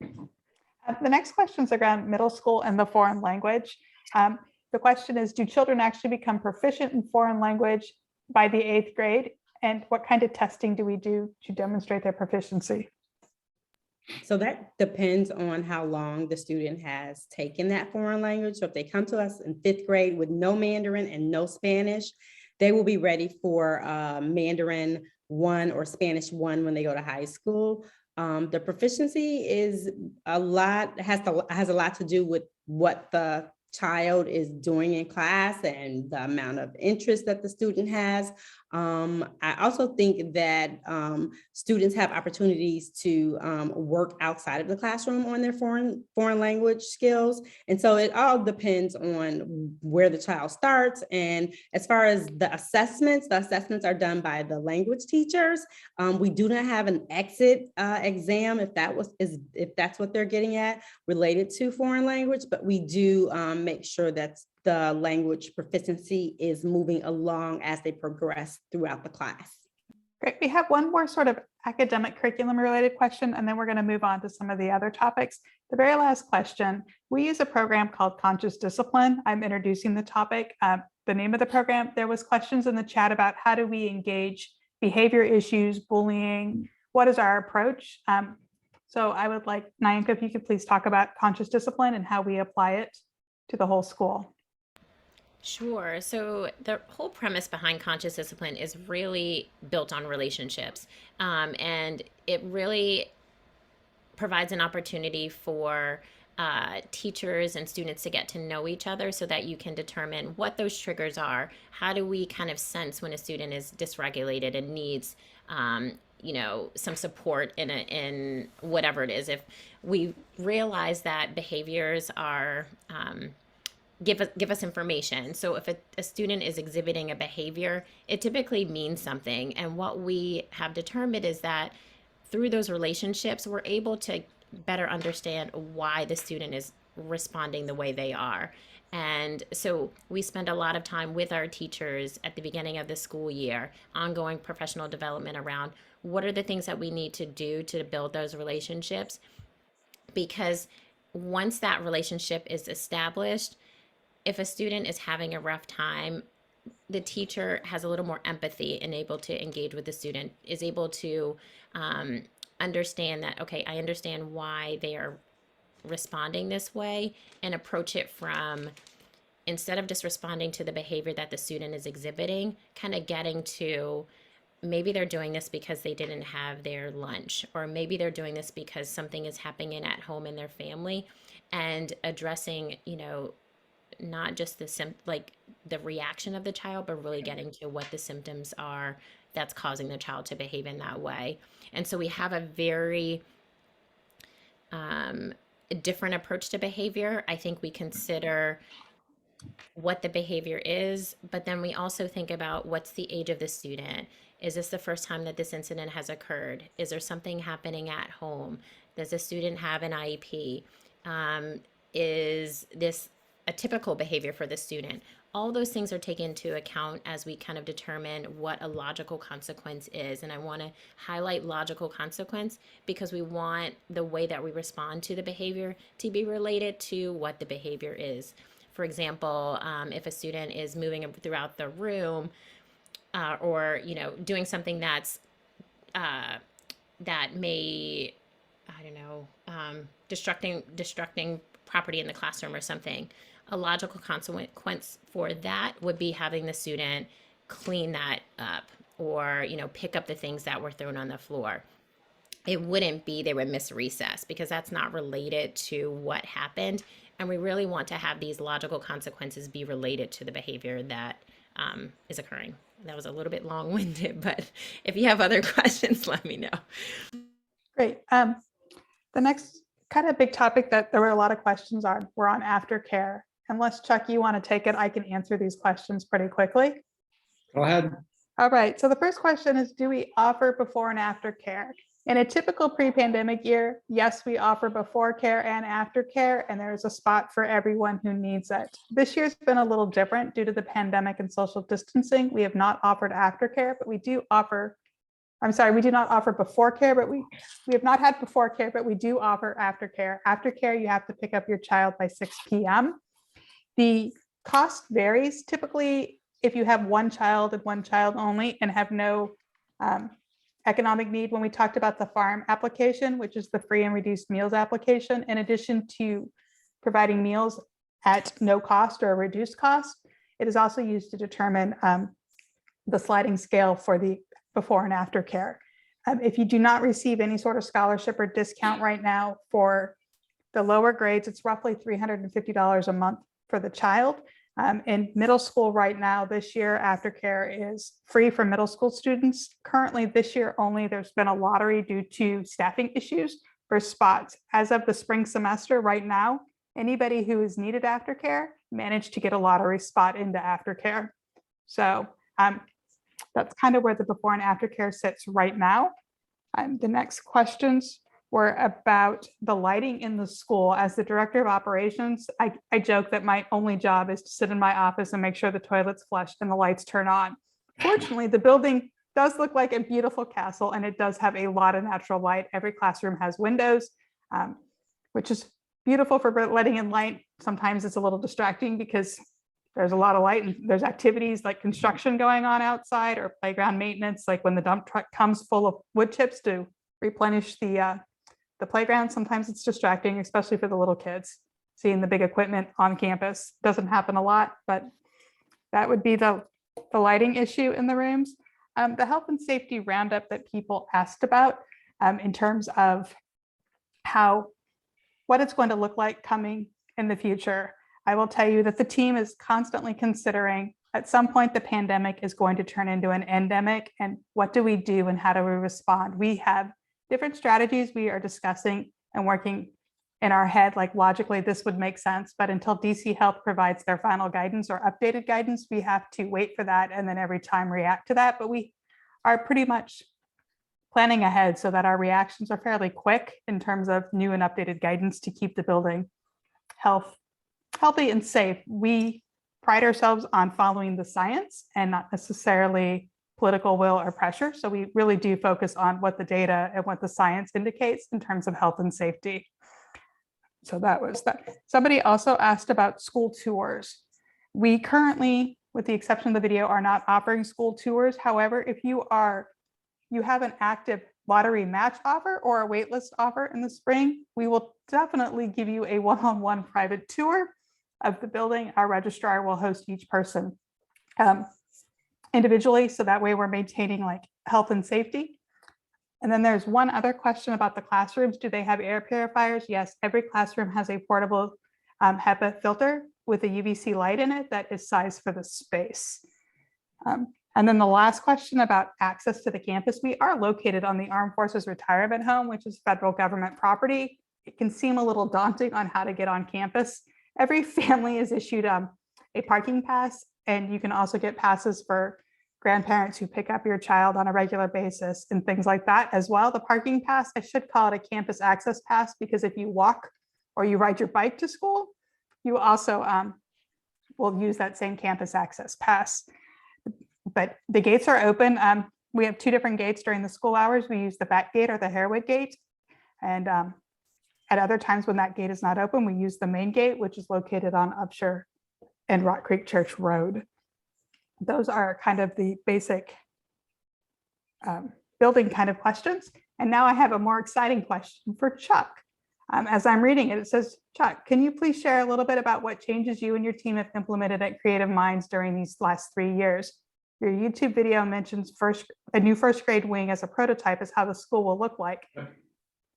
the next questions are around middle school and the foreign language. The question is, do children actually become proficient in foreign language by the 8th grade? And what kind of testing do we do to demonstrate their proficiency? So that depends on how long the student has taken that foreign language. So if they come to us in 5th grade with no Mandarin and no Spanish, they will be ready for Mandarin 1 or Spanish 1 when they go to high school. The proficiency is has a lot to do with what the child is doing in class and the amount of interest that the student has. I also think that students have opportunities to work outside of the classroom on their foreign language skills. And so it all depends on where the child starts. And as far as the assessments are done by the language teachers. We do not have an exit exam if that's what they're getting at related to foreign language, but we do make sure that the language proficiency is moving along as they progress throughout the class. Great. We have one more sort of academic curriculum related question, and then we're going to move on to some of the other topics. The very last question, we use a program called Conscious Discipline. I'm introducing the topic. The name of the program, there was questions in the chat about how do we engage behavior issues, bullying, what is our approach? So I would like, Nyanka, if you could please talk about conscious discipline and how we apply it to the whole school. Sure. So the whole premise behind conscious discipline is really built on relationships. And it really provides an opportunity for teachers and students to get to know each other so that you can determine what those triggers are. How do we kind of sense when a student is dysregulated and needs some support in whatever it is. If we realize that behaviors are give us information. So if a student is exhibiting a behavior, it typically means something. And what we have determined is that through those relationships, we're able to better understand why the student is responding the way they are. And so we spend a lot of time with our teachers at the beginning of the school year, ongoing professional development around what are the things that we need to do to build those relationships. Because once that relationship is established, if a student is having a rough time, the teacher has a little more empathy and able to engage with the student, is able to understand that, okay, I understand why they are responding this way, and approach it from, instead of just responding to the behavior that the student is exhibiting, kind of getting to, maybe they're doing this because they didn't have their lunch, or maybe they're doing this because something is happening at home in their family, and addressing, not just the reaction of the child, but really getting to what the symptoms are that's causing the child to behave in that way. And so we have a very different approach to behavior. I think we consider what the behavior is, but then we also think about what's the age of the student. Is this the first time that this incident has occurred? Is there something happening at home? Does the student have an IEP? Is this a typical behavior for the student? All those things are taken into account as we kind of determine what a logical consequence is. And I want to highlight logical consequence because we want the way that we respond to the behavior to be related to what the behavior is. For example, if a student is moving throughout the room or doing something that may, I don't know, destructing property in the classroom or something, a logical consequence for that would be having the student clean that up or pick up the things that were thrown on the floor. It wouldn't be they would miss recess because that's not related to what happened. And we really want to have these logical consequences be related to the behavior that is occurring. That was a little bit long-winded, but if you have other questions, let me know. Great. The next kind of big topic that there were a lot of questions on were on aftercare. Unless Chuck, you want to take it, I can answer these questions pretty quickly. Go ahead. All right. So the first question is, do we offer before and after care? In a typical pre-pandemic year, yes, we offer before care and after care, and there is a spot for everyone who needs it. This year's been a little different due to the pandemic and social distancing. We have not offered aftercare, but we do offer, we do not offer before care, but we have not had before care, but we do offer aftercare. Aftercare, you have to pick up your child by 6 p.m. The cost varies. Typically, if you have one child and one child only and have no economic need, when we talked about the farm application, which is the free and reduced meals application, in addition to providing meals at no cost or a reduced cost, it is also used to determine the sliding scale for the before and after care. If you do not receive any sort of scholarship or discount right now for the lower grades, it's roughly $350 a month for the child. In middle school right now, this year, aftercare is free for middle school students. Currently this year only, there's been a lottery due to staffing issues for spots. As of the spring semester right now, anybody who has needed aftercare managed to get a lottery spot into aftercare. So that's kind of where the before and aftercare sits right now. The next questions were about the lighting in the school. As the director of operations, I joke that my only job is to sit in my office and make sure the toilet's flushed and the lights turn on. Fortunately, the building does look like a beautiful castle and it does have a lot of natural light. Every classroom has windows, which is beautiful for letting in light. Sometimes it's a little distracting because there's a lot of light and there's activities like construction going on outside or playground maintenance, like when the dump truck comes full of wood chips to replenish the playground. Sometimes it's distracting, especially for the little kids. Seeing the big equipment on campus doesn't happen a lot, but that would be the lighting issue in the rooms. The health and safety roundup that people asked about in terms of what it's going to look like coming in the future. I will tell you that the team is constantly considering at some point the pandemic is going to turn into an endemic, and what do we do and how do we respond? We have different strategies we are discussing and working in our head, like logically this would make sense, but until DC Health provides their final guidance or updated guidance, we have to wait for that and then every time react to that. But we are pretty much planning ahead so that our reactions are fairly quick in terms of new and updated guidance to keep the building healthy and safe. We pride ourselves on following the science and not necessarily political will or pressure. So we really do focus on what the data and what the science indicates in terms of health and safety. So that was that. Somebody also asked about school tours. We currently, with the exception of the video, are not offering school tours. However, if you have an active lottery match offer or a waitlist offer in the spring, we will definitely give you a one-on-one private tour of the building. Our registrar will host each person individually, so that way we're maintaining like health and safety. And then there's one other question about the classrooms. Do they have air purifiers? Yes, every classroom has a portable HEPA filter with a UVC light in it that is sized for the space. And then the last question about access to the campus. We are located on the Armed Forces Retirement Home, which is federal government property. It can seem a little daunting on how to get on campus. Every family is issued a parking pass, and you can also get passes for grandparents who pick up your child on a regular basis and things like that as well. The parking pass, I should call it a campus access pass, because if you walk or you ride your bike to school, you also will use that same campus access pass. But the gates are open. We have two different gates during the school hours. We use the back gate or the Harewood gate. And at other times when that gate is not open, we use the main gate, which is located on Upshur and Rock Creek Church Road. Those are kind of the basic building kind of questions. And now I have a more exciting question for Chuck. As I'm reading it, it says, Chuck, can you please share a little bit about what changes you and your team have implemented at Creative Minds during these last 3 years? Your YouTube video mentions a new first grade wing as a prototype as how the school will look like.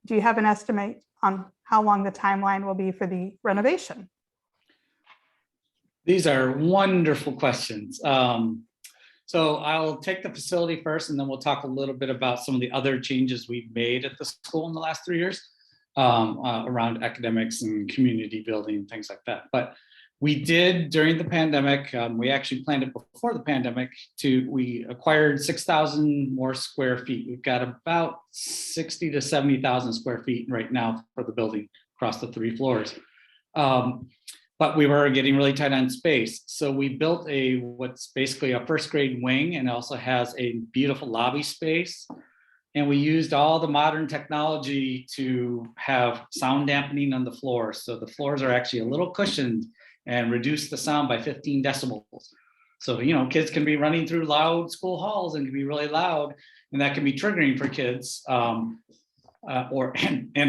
Do you have an estimate on how long the timeline will be for the renovation? These are wonderful questions. So I'll take the facility first, and then we'll talk a little bit about some of the other changes we've made at the school in the last 3 years around academics and community building and things like that. But we did during the pandemic, we actually planned it before the pandemic we acquired 6,000 more square feet. We've got about 60 to 70,000 square feet right now for the building across the 3 floors. But we were getting really tight on space. So we built what's basically a first grade wing, and also has a beautiful lobby space. And we used all the modern technology to have sound dampening on the floor. So the floors are actually a little cushioned and reduce the sound by 15 decibels. So, kids can be running through loud school halls and can be really loud, and that can be triggering for kids and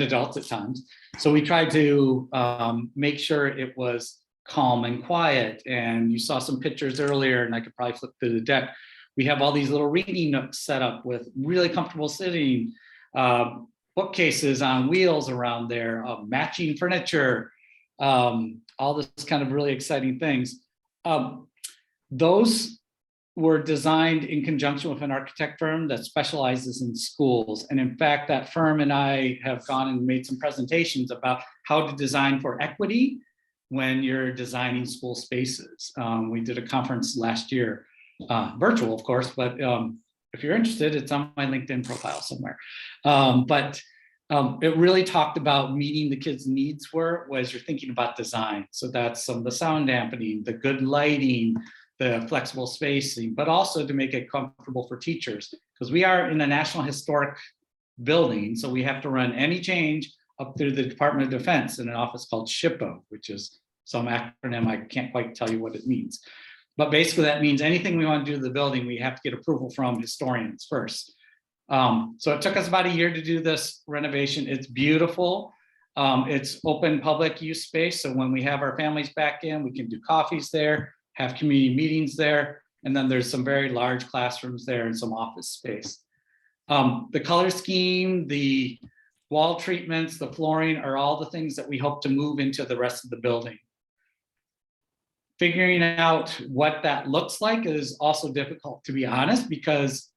adults at times. So we tried to make sure it was calm and quiet. And you saw some pictures earlier, and I could probably flip through the deck. We have all these little reading nooks set up with really comfortable sitting, bookcases on wheels around there, matching furniture, all this kind of really exciting things. Those were designed in conjunction with an architect firm that specializes in schools. And in fact, that firm and I have gone and made some presentations about how to design for equity when you're designing school spaces. We did a conference last year, virtual, of course, but if you're interested, it's on my LinkedIn profile somewhere. It really talked about meeting the kids' needs as you're thinking about design. So that's some of the sound dampening, the good lighting, the flexible spacing, but also to make it comfortable for teachers, because we are in a National Historic building. So we have to run any change up through the Department of Defense in an office called SHPO, which is some acronym. I can't quite tell you what it means. But basically that means anything we want to do to the building, we have to get approval from historians first. So it took us about a year to do this renovation. It's beautiful. It's open public use space. So when we have our families back in, we can do coffees there, have community meetings there. And then there's some very large classrooms there and some office space. The color scheme, the wall treatments, the flooring are all the things that we hope to move into the rest of the building. Figuring out what that looks like is also difficult, to be honest,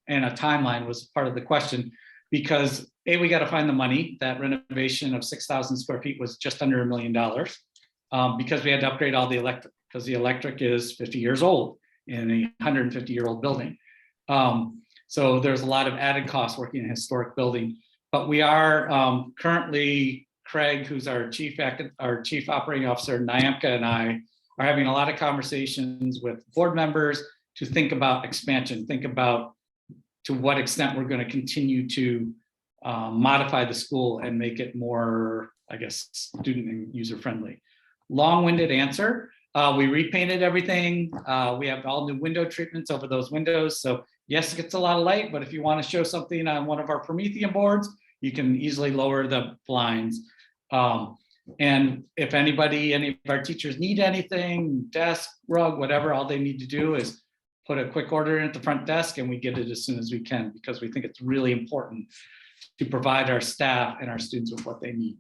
and a timeline was part of the question, because we got to find the money. That renovation of 6,000 square feet was just under $1 million because we had to upgrade all the electric, because the electric is 50 years old in a 150-year-old building. So there's a lot of added costs working in a historic building. But we are currently, Craig, who's our chief operating officer, Nyamka, and I are having a lot of conversations with board members to think about expansion, think about to what extent we're going to continue to modify the school and make it more, I guess, student and user friendly. Long-winded answer. We repainted everything. We have all new window treatments over those windows. So yes, it gets a lot of light, but if you want to show something on one of our Promethean boards, you can easily lower the blinds. And if any of our teachers need anything, desk, rug, whatever, all they need to do is put a quick order in at the front desk and we get it as soon as we can, because we think it's really important to provide our staff and our students with what they need.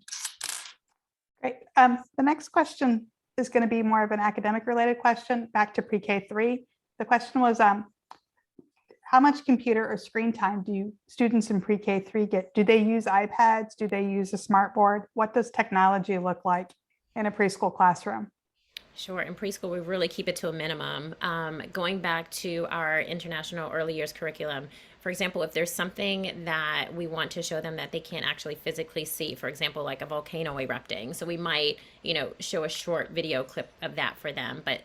Great. The next question is going to be more of an academic related question back to pre-K3. The question was, how much computer or screen time do students in pre-K3 get? Do they use iPads? Do they use a smart board? What does technology look like in a preschool classroom? Sure. In preschool, we really keep it to a minimum. Going back to our international early years curriculum, for example, if there's something that we want to show them that they can't actually physically see, for example, like a volcano erupting, so we might, show a short video clip of that for them. But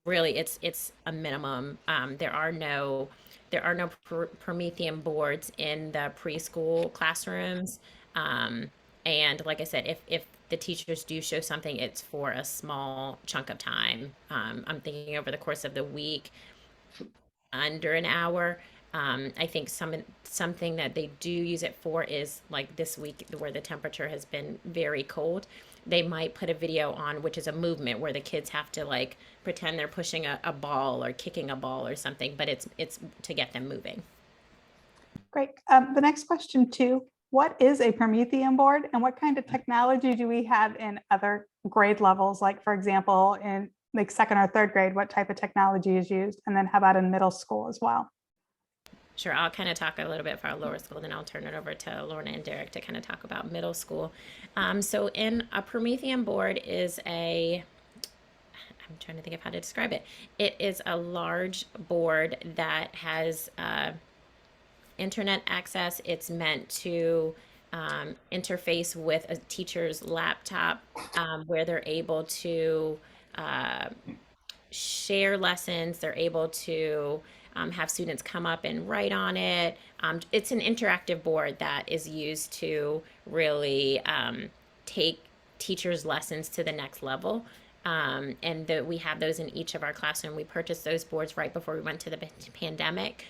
really, it's a minimum. There are no Promethean boards in the preschool classrooms. Um, and like I said, if the teachers do show something, it's for a small chunk of time. I'm thinking over the course of the week, under an hour. I think something that they do use it for is like this week where the temperature has been very cold. They might put a video on, which is a movement where the kids have to like pretend they're pushing a ball or kicking a ball or something, but it's to get them moving. Great. The next question too, what is a Promethean board and what kind of technology do we have in other grade levels? Like for example, in like second or third grade, what type of technology is used? And then how about in middle school as well? Sure, I'll kind of talk a little bit for our lower school, then I'll turn it over to Lorna and Derek to kind of talk about middle school. So in a Promethean board I'm trying to think of how to describe it. It is a large board that has internet access. It's meant to interface with a teacher's laptop where they're able to share lessons. They're able to have students come up and write on it. It's an interactive board that is used to really take teachers' lessons to the next level. And we have those in each of our classrooms. We purchased those boards right before we went to the pandemic,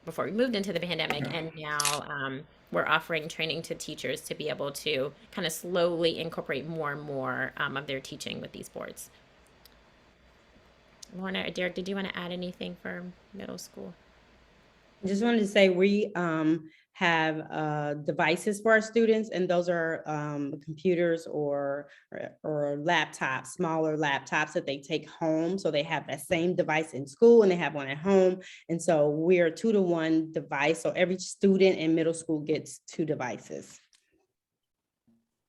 before we moved into the pandemic, and now we're offering training to teachers to be able to kind of slowly incorporate more and more of their teaching with these boards. Lorna or Derek, did you want to add anything for middle school? I just wanted to say we have devices for our students, and those are computers or laptops, smaller laptops that they take home. So they have that same device in school and they have one at home. And so we're 2-to-1 device. So every student in middle school gets 2 devices.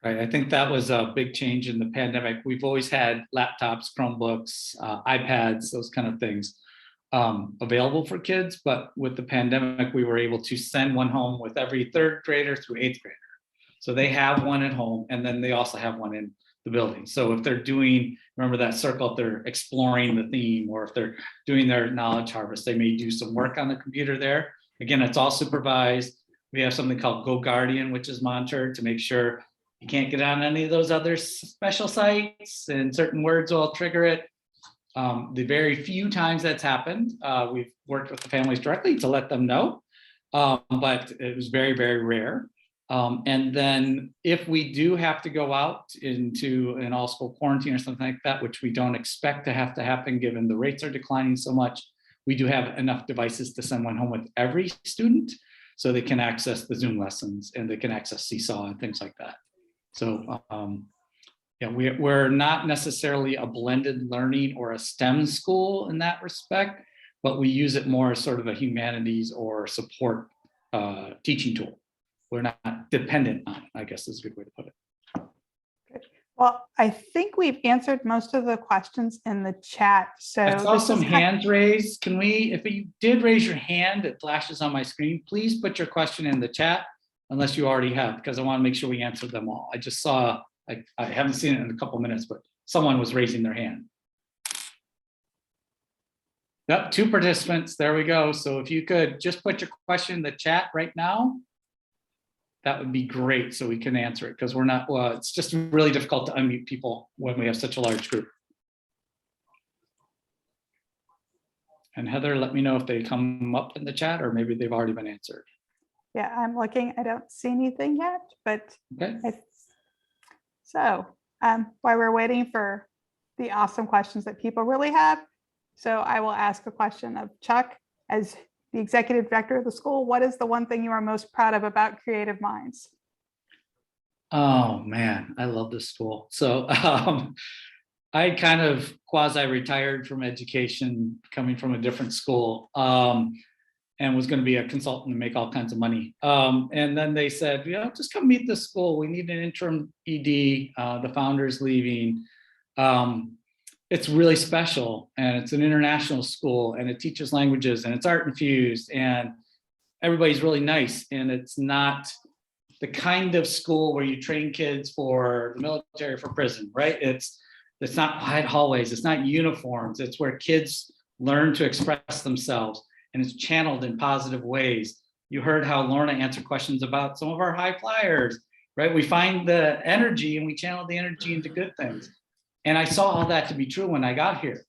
Right, I think that was a big change in the pandemic. We've always had laptops, Chromebooks, iPads, those kind of things available for kids. But with the pandemic, we were able to send one home with every 3rd grader through 8th grader. So they have one at home, and then they also have one in the building. So if they're doing, remember that circle, if they're exploring the theme, or if they're doing their knowledge harvest, they may do some work on the computer there. Again, it's all supervised. We have something called Go Guardian, which is monitored to make sure you can't get on any of those other special sites, and certain words will trigger it. The very few times that's happened, we've worked with the families directly to let them know, but it was very, very rare. And then if we do have to go out into an all-school quarantine or something like that, which we don't expect to have to happen given the rates are declining so much, we do have enough devices to send one home with every student so they can access the Zoom lessons and they can access Seesaw and things like that. So yeah, we're not necessarily a blended learning or a STEM school in that respect, but we use it more as sort of a humanities or support teaching tool. We're not dependent on it, I guess is a good way to put it. Well, I think we've answered most of the questions in the chat. So I saw some hands raised. Can we, if you did raise your hand, it flashes on my screen, please put your question in the chat, unless you already have, because I want to make sure we answer them all. I just saw, I haven't seen it in a couple minutes, but someone was raising their hand. Yep, 2 participants, there we go. So if you could just put your question in the chat right now, that would be great so we can answer it, because we're not, well, it's just really difficult to unmute people when we have such a large group. And Heather, let me know if they come up in the chat or maybe they've already been answered. Yeah, I'm looking. I don't see anything yet, but okay. So while we're waiting for the awesome questions that people really have, so I will ask a question of Chuck. As the executive director of the school, what is the one thing you are most proud of about Creative Minds? Oh man, I love this school. So I kind of quasi-retired from education, coming from a different school, and was going to be a consultant and make all kinds of money. And then they said, just come meet the school. We need an interim ED. The founder's leaving. It's really special, and it's an international school, and it teaches languages, and it's art infused, and everybody's really nice. And it's not the kind of school where you train kids for the military, for prison, right? It's not wide hallways, it's not uniforms, it's where kids learn to express themselves, and it's channeled in positive ways. You heard how Lorna answered questions about some of our high flyers, right? We find the energy and we channel the energy into good things. And I saw all that to be true when I got here.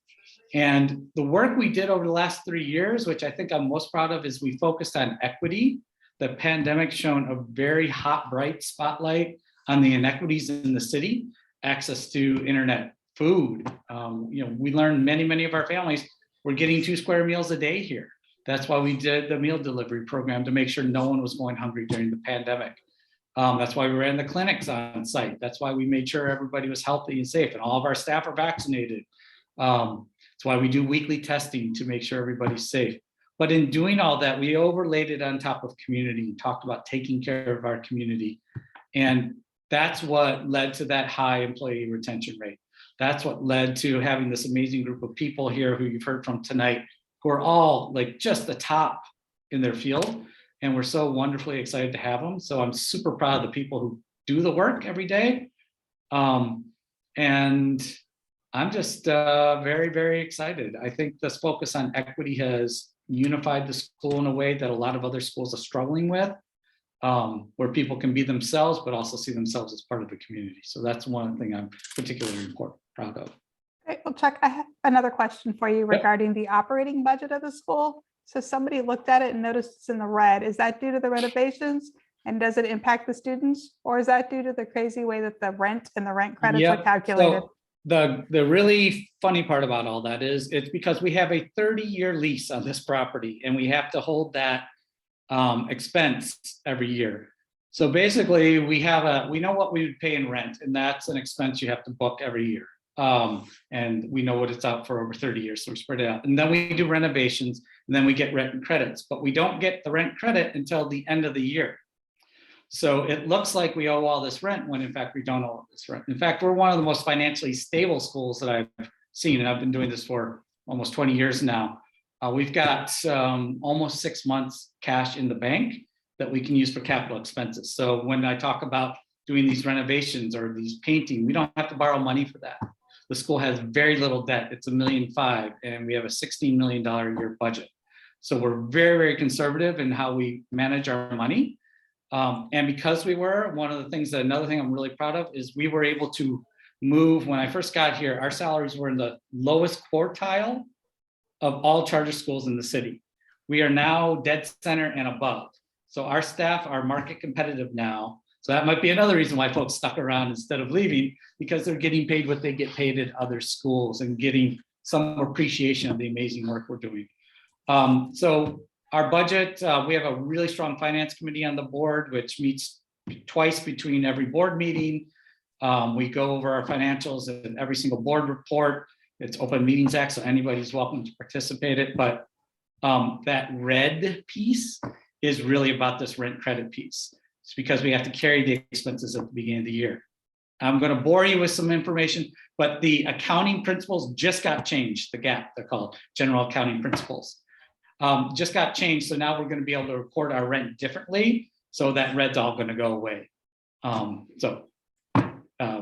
And the work we did over the last 3 years, which I think I'm most proud of, is we focused on equity. The pandemic shone a very hot, bright spotlight on the inequities in the city, access to internet, food. We learned many of our families were getting 2 square meals a day here. That's why we did the meal delivery program, to make sure no one was going hungry during the pandemic. That's why we ran the clinics on site. That's why we made sure everybody was healthy and safe, and all of our staff are vaccinated. That's why we do weekly testing to make sure everybody's safe. But in doing all that, we overlaid it on top of community, talked about taking care of our community. And that's what led to that high employee retention rate. That's what led to having this amazing group of people here who you've heard from tonight, who are all like just the top in their field. And we're so wonderfully excited to have them. So I'm super proud of the people who do the work every day. And I'm just very, very excited. I think this focus on equity has unified the school in a way that a lot of other schools are struggling with, where people can be themselves, but also see themselves as part of the community. So that's one thing I'm particularly proud of. Great. Well, Chuck, I have another question for you regarding the operating budget of the school. So somebody looked at it and noticed it's in the red. Is that due to the renovations? And does it impact the students? Or is that due to the crazy way that the rent and the rent credits are calculated? So the really funny part about all that is it's because we have a 30-year lease on this property, and we have to hold that expense every year. So basically we know what we would pay in rent, and that's an expense you have to book every year. And we know what it's out for over 30 years, so we spread it out. And then we do renovations, and then we get rent and credits, but we don't get the rent credit until the end of the year. So it looks like we owe all this rent when in fact we don't owe all this rent. In fact, we're one of the most financially stable schools that I've seen, and I've been doing this for almost 20 years now. We've got almost 6 months cash in the bank that we can use for capital expenses. So when I talk about doing these renovations or these painting, we don't have to borrow money for that. The school has very little debt. It's $1.5 million, and we have a $16 million a year budget. So we're very, very conservative in how we manage our money. And because we were, another thing I'm really proud of is we were able to move. When I first got here, our salaries were in the lowest quartile of all charter schools in the city. We are now dead center and above. So our staff are market competitive now. So that might be another reason why folks stuck around instead of leaving, because they're getting paid what they get paid at other schools and getting some appreciation of the amazing work we're doing. So our budget, we have a really strong finance committee on the board, which meets twice between every board meeting. We go over our financials in every single board report. It's Open Meetings Act, so anybody's welcome to participate in it. But that red piece is really about this rent credit piece. It's because we have to carry the expenses at the beginning of the year. I'm going to bore you with some information, but the accounting principles just got changed. The GAAP, they're called General Accounting Principles, just got changed. So now we're going to be able to report our rent differently. So that red's all going to go away.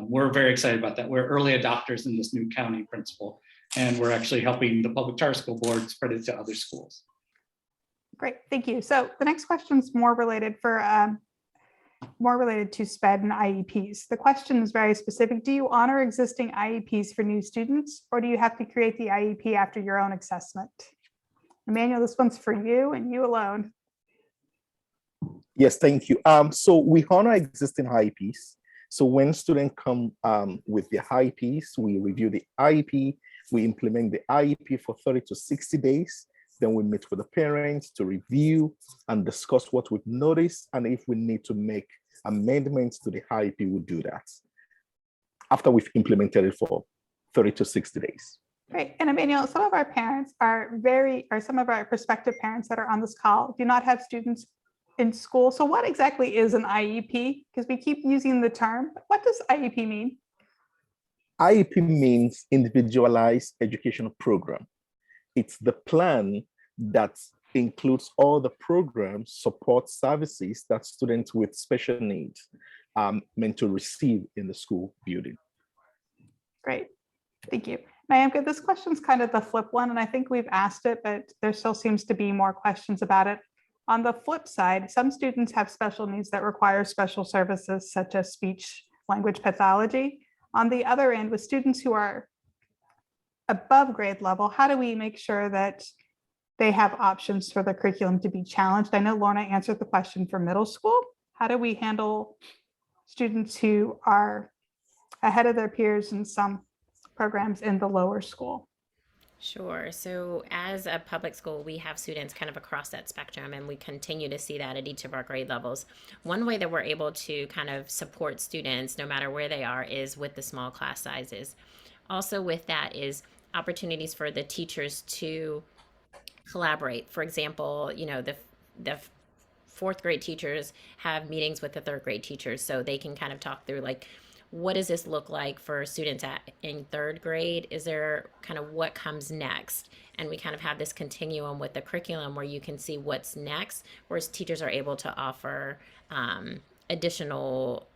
We're very excited about that. We're early adopters in this new accounting principle, and we're actually helping the public charter school board spread it to other schools. Great, thank you. So the next question is more related to SPED and IEPs. The question is very specific. Do you honor existing IEPs for new students, or do you have to create the IEP after your own assessment? Emmanuel, this one's for you and you alone. Yes, thank you. So we honor existing IEPs. So when students come with the IEPs, we review the IEP, we implement the IEP for 30 to 60 days. Then we meet with the parents to review and discuss what we've noticed. And if we need to make amendments to the IEP, we'll do that after we've implemented it for 30 to 60 days. Great. And Emmanuel, some of our parents some of our prospective parents that are on this call do not have students in school. So what exactly is an IEP? Because we keep using the term. What does IEP mean? IEP means individualized educational program. It's the plan that includes all the programs, support services that students with special needs are meant to receive in the school building. Great, thank you. Nyamka, this question's kind of the flip one, and I think we've asked it, but there still seems to be more questions about it. On the flip side, some students have special needs that require special services such as speech language pathology. On the other end, with students who are above grade level, how do we make sure that they have options for the curriculum to be challenged? I know Lorna answered the question for middle school. How do we handle students who are ahead of their peers in some programs in the lower school? Sure. So as a public school, we have students kind of across that spectrum, and we continue to see that at each of our grade levels. One way that we're able to kind of support students, no matter where they are, is with the small class sizes. Also with that is opportunities for the teachers to collaborate. For example, the fourth grade teachers have meetings with the third grade teachers, so they can kind of talk through, like, what does this look like for students in third grade? Is there kind of what comes next? And we kind of have this continuum with the curriculum where you can see what's next, whereas teachers are able to offer additional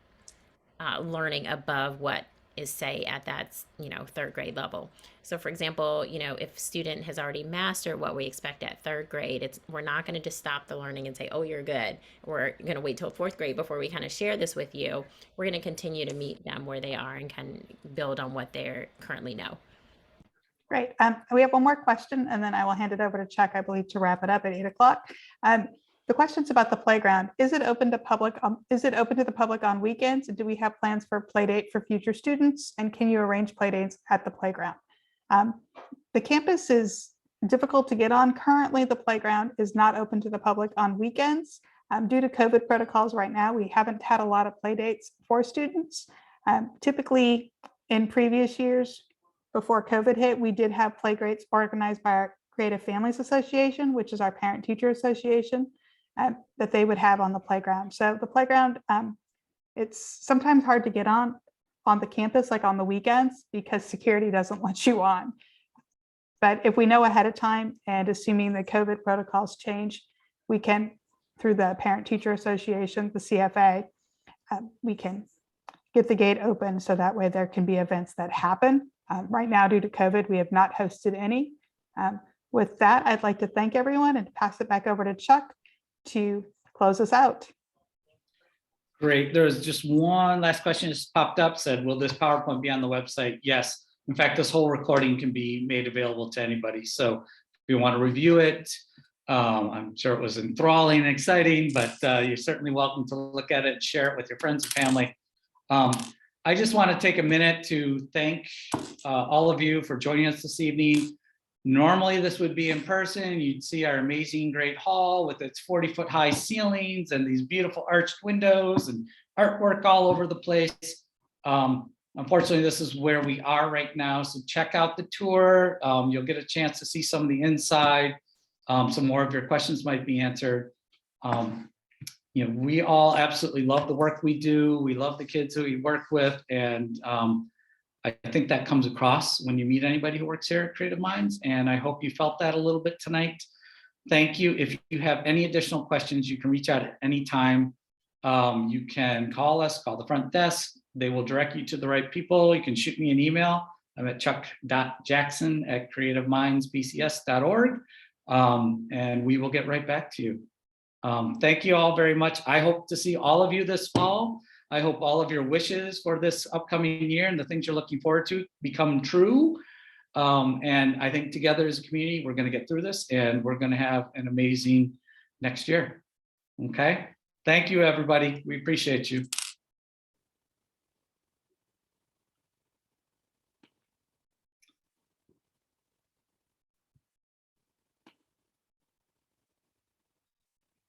learning above what is, say, at that third grade level. So for example, if a student has already mastered what we expect at third grade, we're not going to just stop the learning and say, oh, you're good. We're going to wait till fourth grade before we kind of share this with you. We're going to continue to meet them where they are and can build on what they currently know. Great. We have one more question, and then I will hand it over to Chuck, I believe, to wrap it up at 8 o'clock. The question's about the playground. Is it open to public? Is it open to the public on weekends? Do we have plans for play date for future students? And can you arrange play dates at the playground? The campus is difficult to get on. Currently, the playground is not open to the public on weekends. Due to COVID protocols right now, we haven't had a lot of play dates for students. Typically, in previous years, before COVID hit, we did have play dates organized by our Creative Families Association, which is our parent-teacher association, that they would have on the playground. So the playground, it's sometimes hard to get on the campus, like on the weekends, because security doesn't let you on. But if we know ahead of time, and assuming the COVID protocols change, we can, through the Parent-Teacher Association, the CFA, we can get the gate open so that way there can be events that happen. Right now, due to COVID, we have not hosted any. With that, I'd like to thank everyone and pass it back over to Chuck to close us out. Great. There's just one last question just popped up, said, will this PowerPoint be on the website? Yes. In fact, this whole recording can be made available to anybody. So if you want to review it, I'm sure it was enthralling and exciting, but you're certainly welcome to look at it and share it with your friends and family. I just want to take a minute to thank all of you for joining us this evening. Normally this would be in person. You'd see our amazing great hall with its 40-foot high ceilings and these beautiful arched windows and artwork all over the place. Unfortunately, this is where we are right now. So check out the tour. You'll get a chance to see some of the inside. Some more of your questions might be answered. We all absolutely love the work we do. We love the kids who we work with. And I think that comes across when you meet anybody who works here at Creative Minds. And I hope you felt that a little bit tonight. Thank you. If you have any additional questions, you can reach out at any time. You can call us, call the front desk. They will direct you to the right people. You can shoot me an email. I'm at chuck.jackson@creativemindsbcs.org. And we will get right back to you. Thank you all very much. I hope to see all of you this fall. I hope all of your wishes for this upcoming year and the things you're looking forward to become true. And I think together as a community, we're going to get through this and we're going to have an amazing next year. Okay. Thank you, everybody. We appreciate you.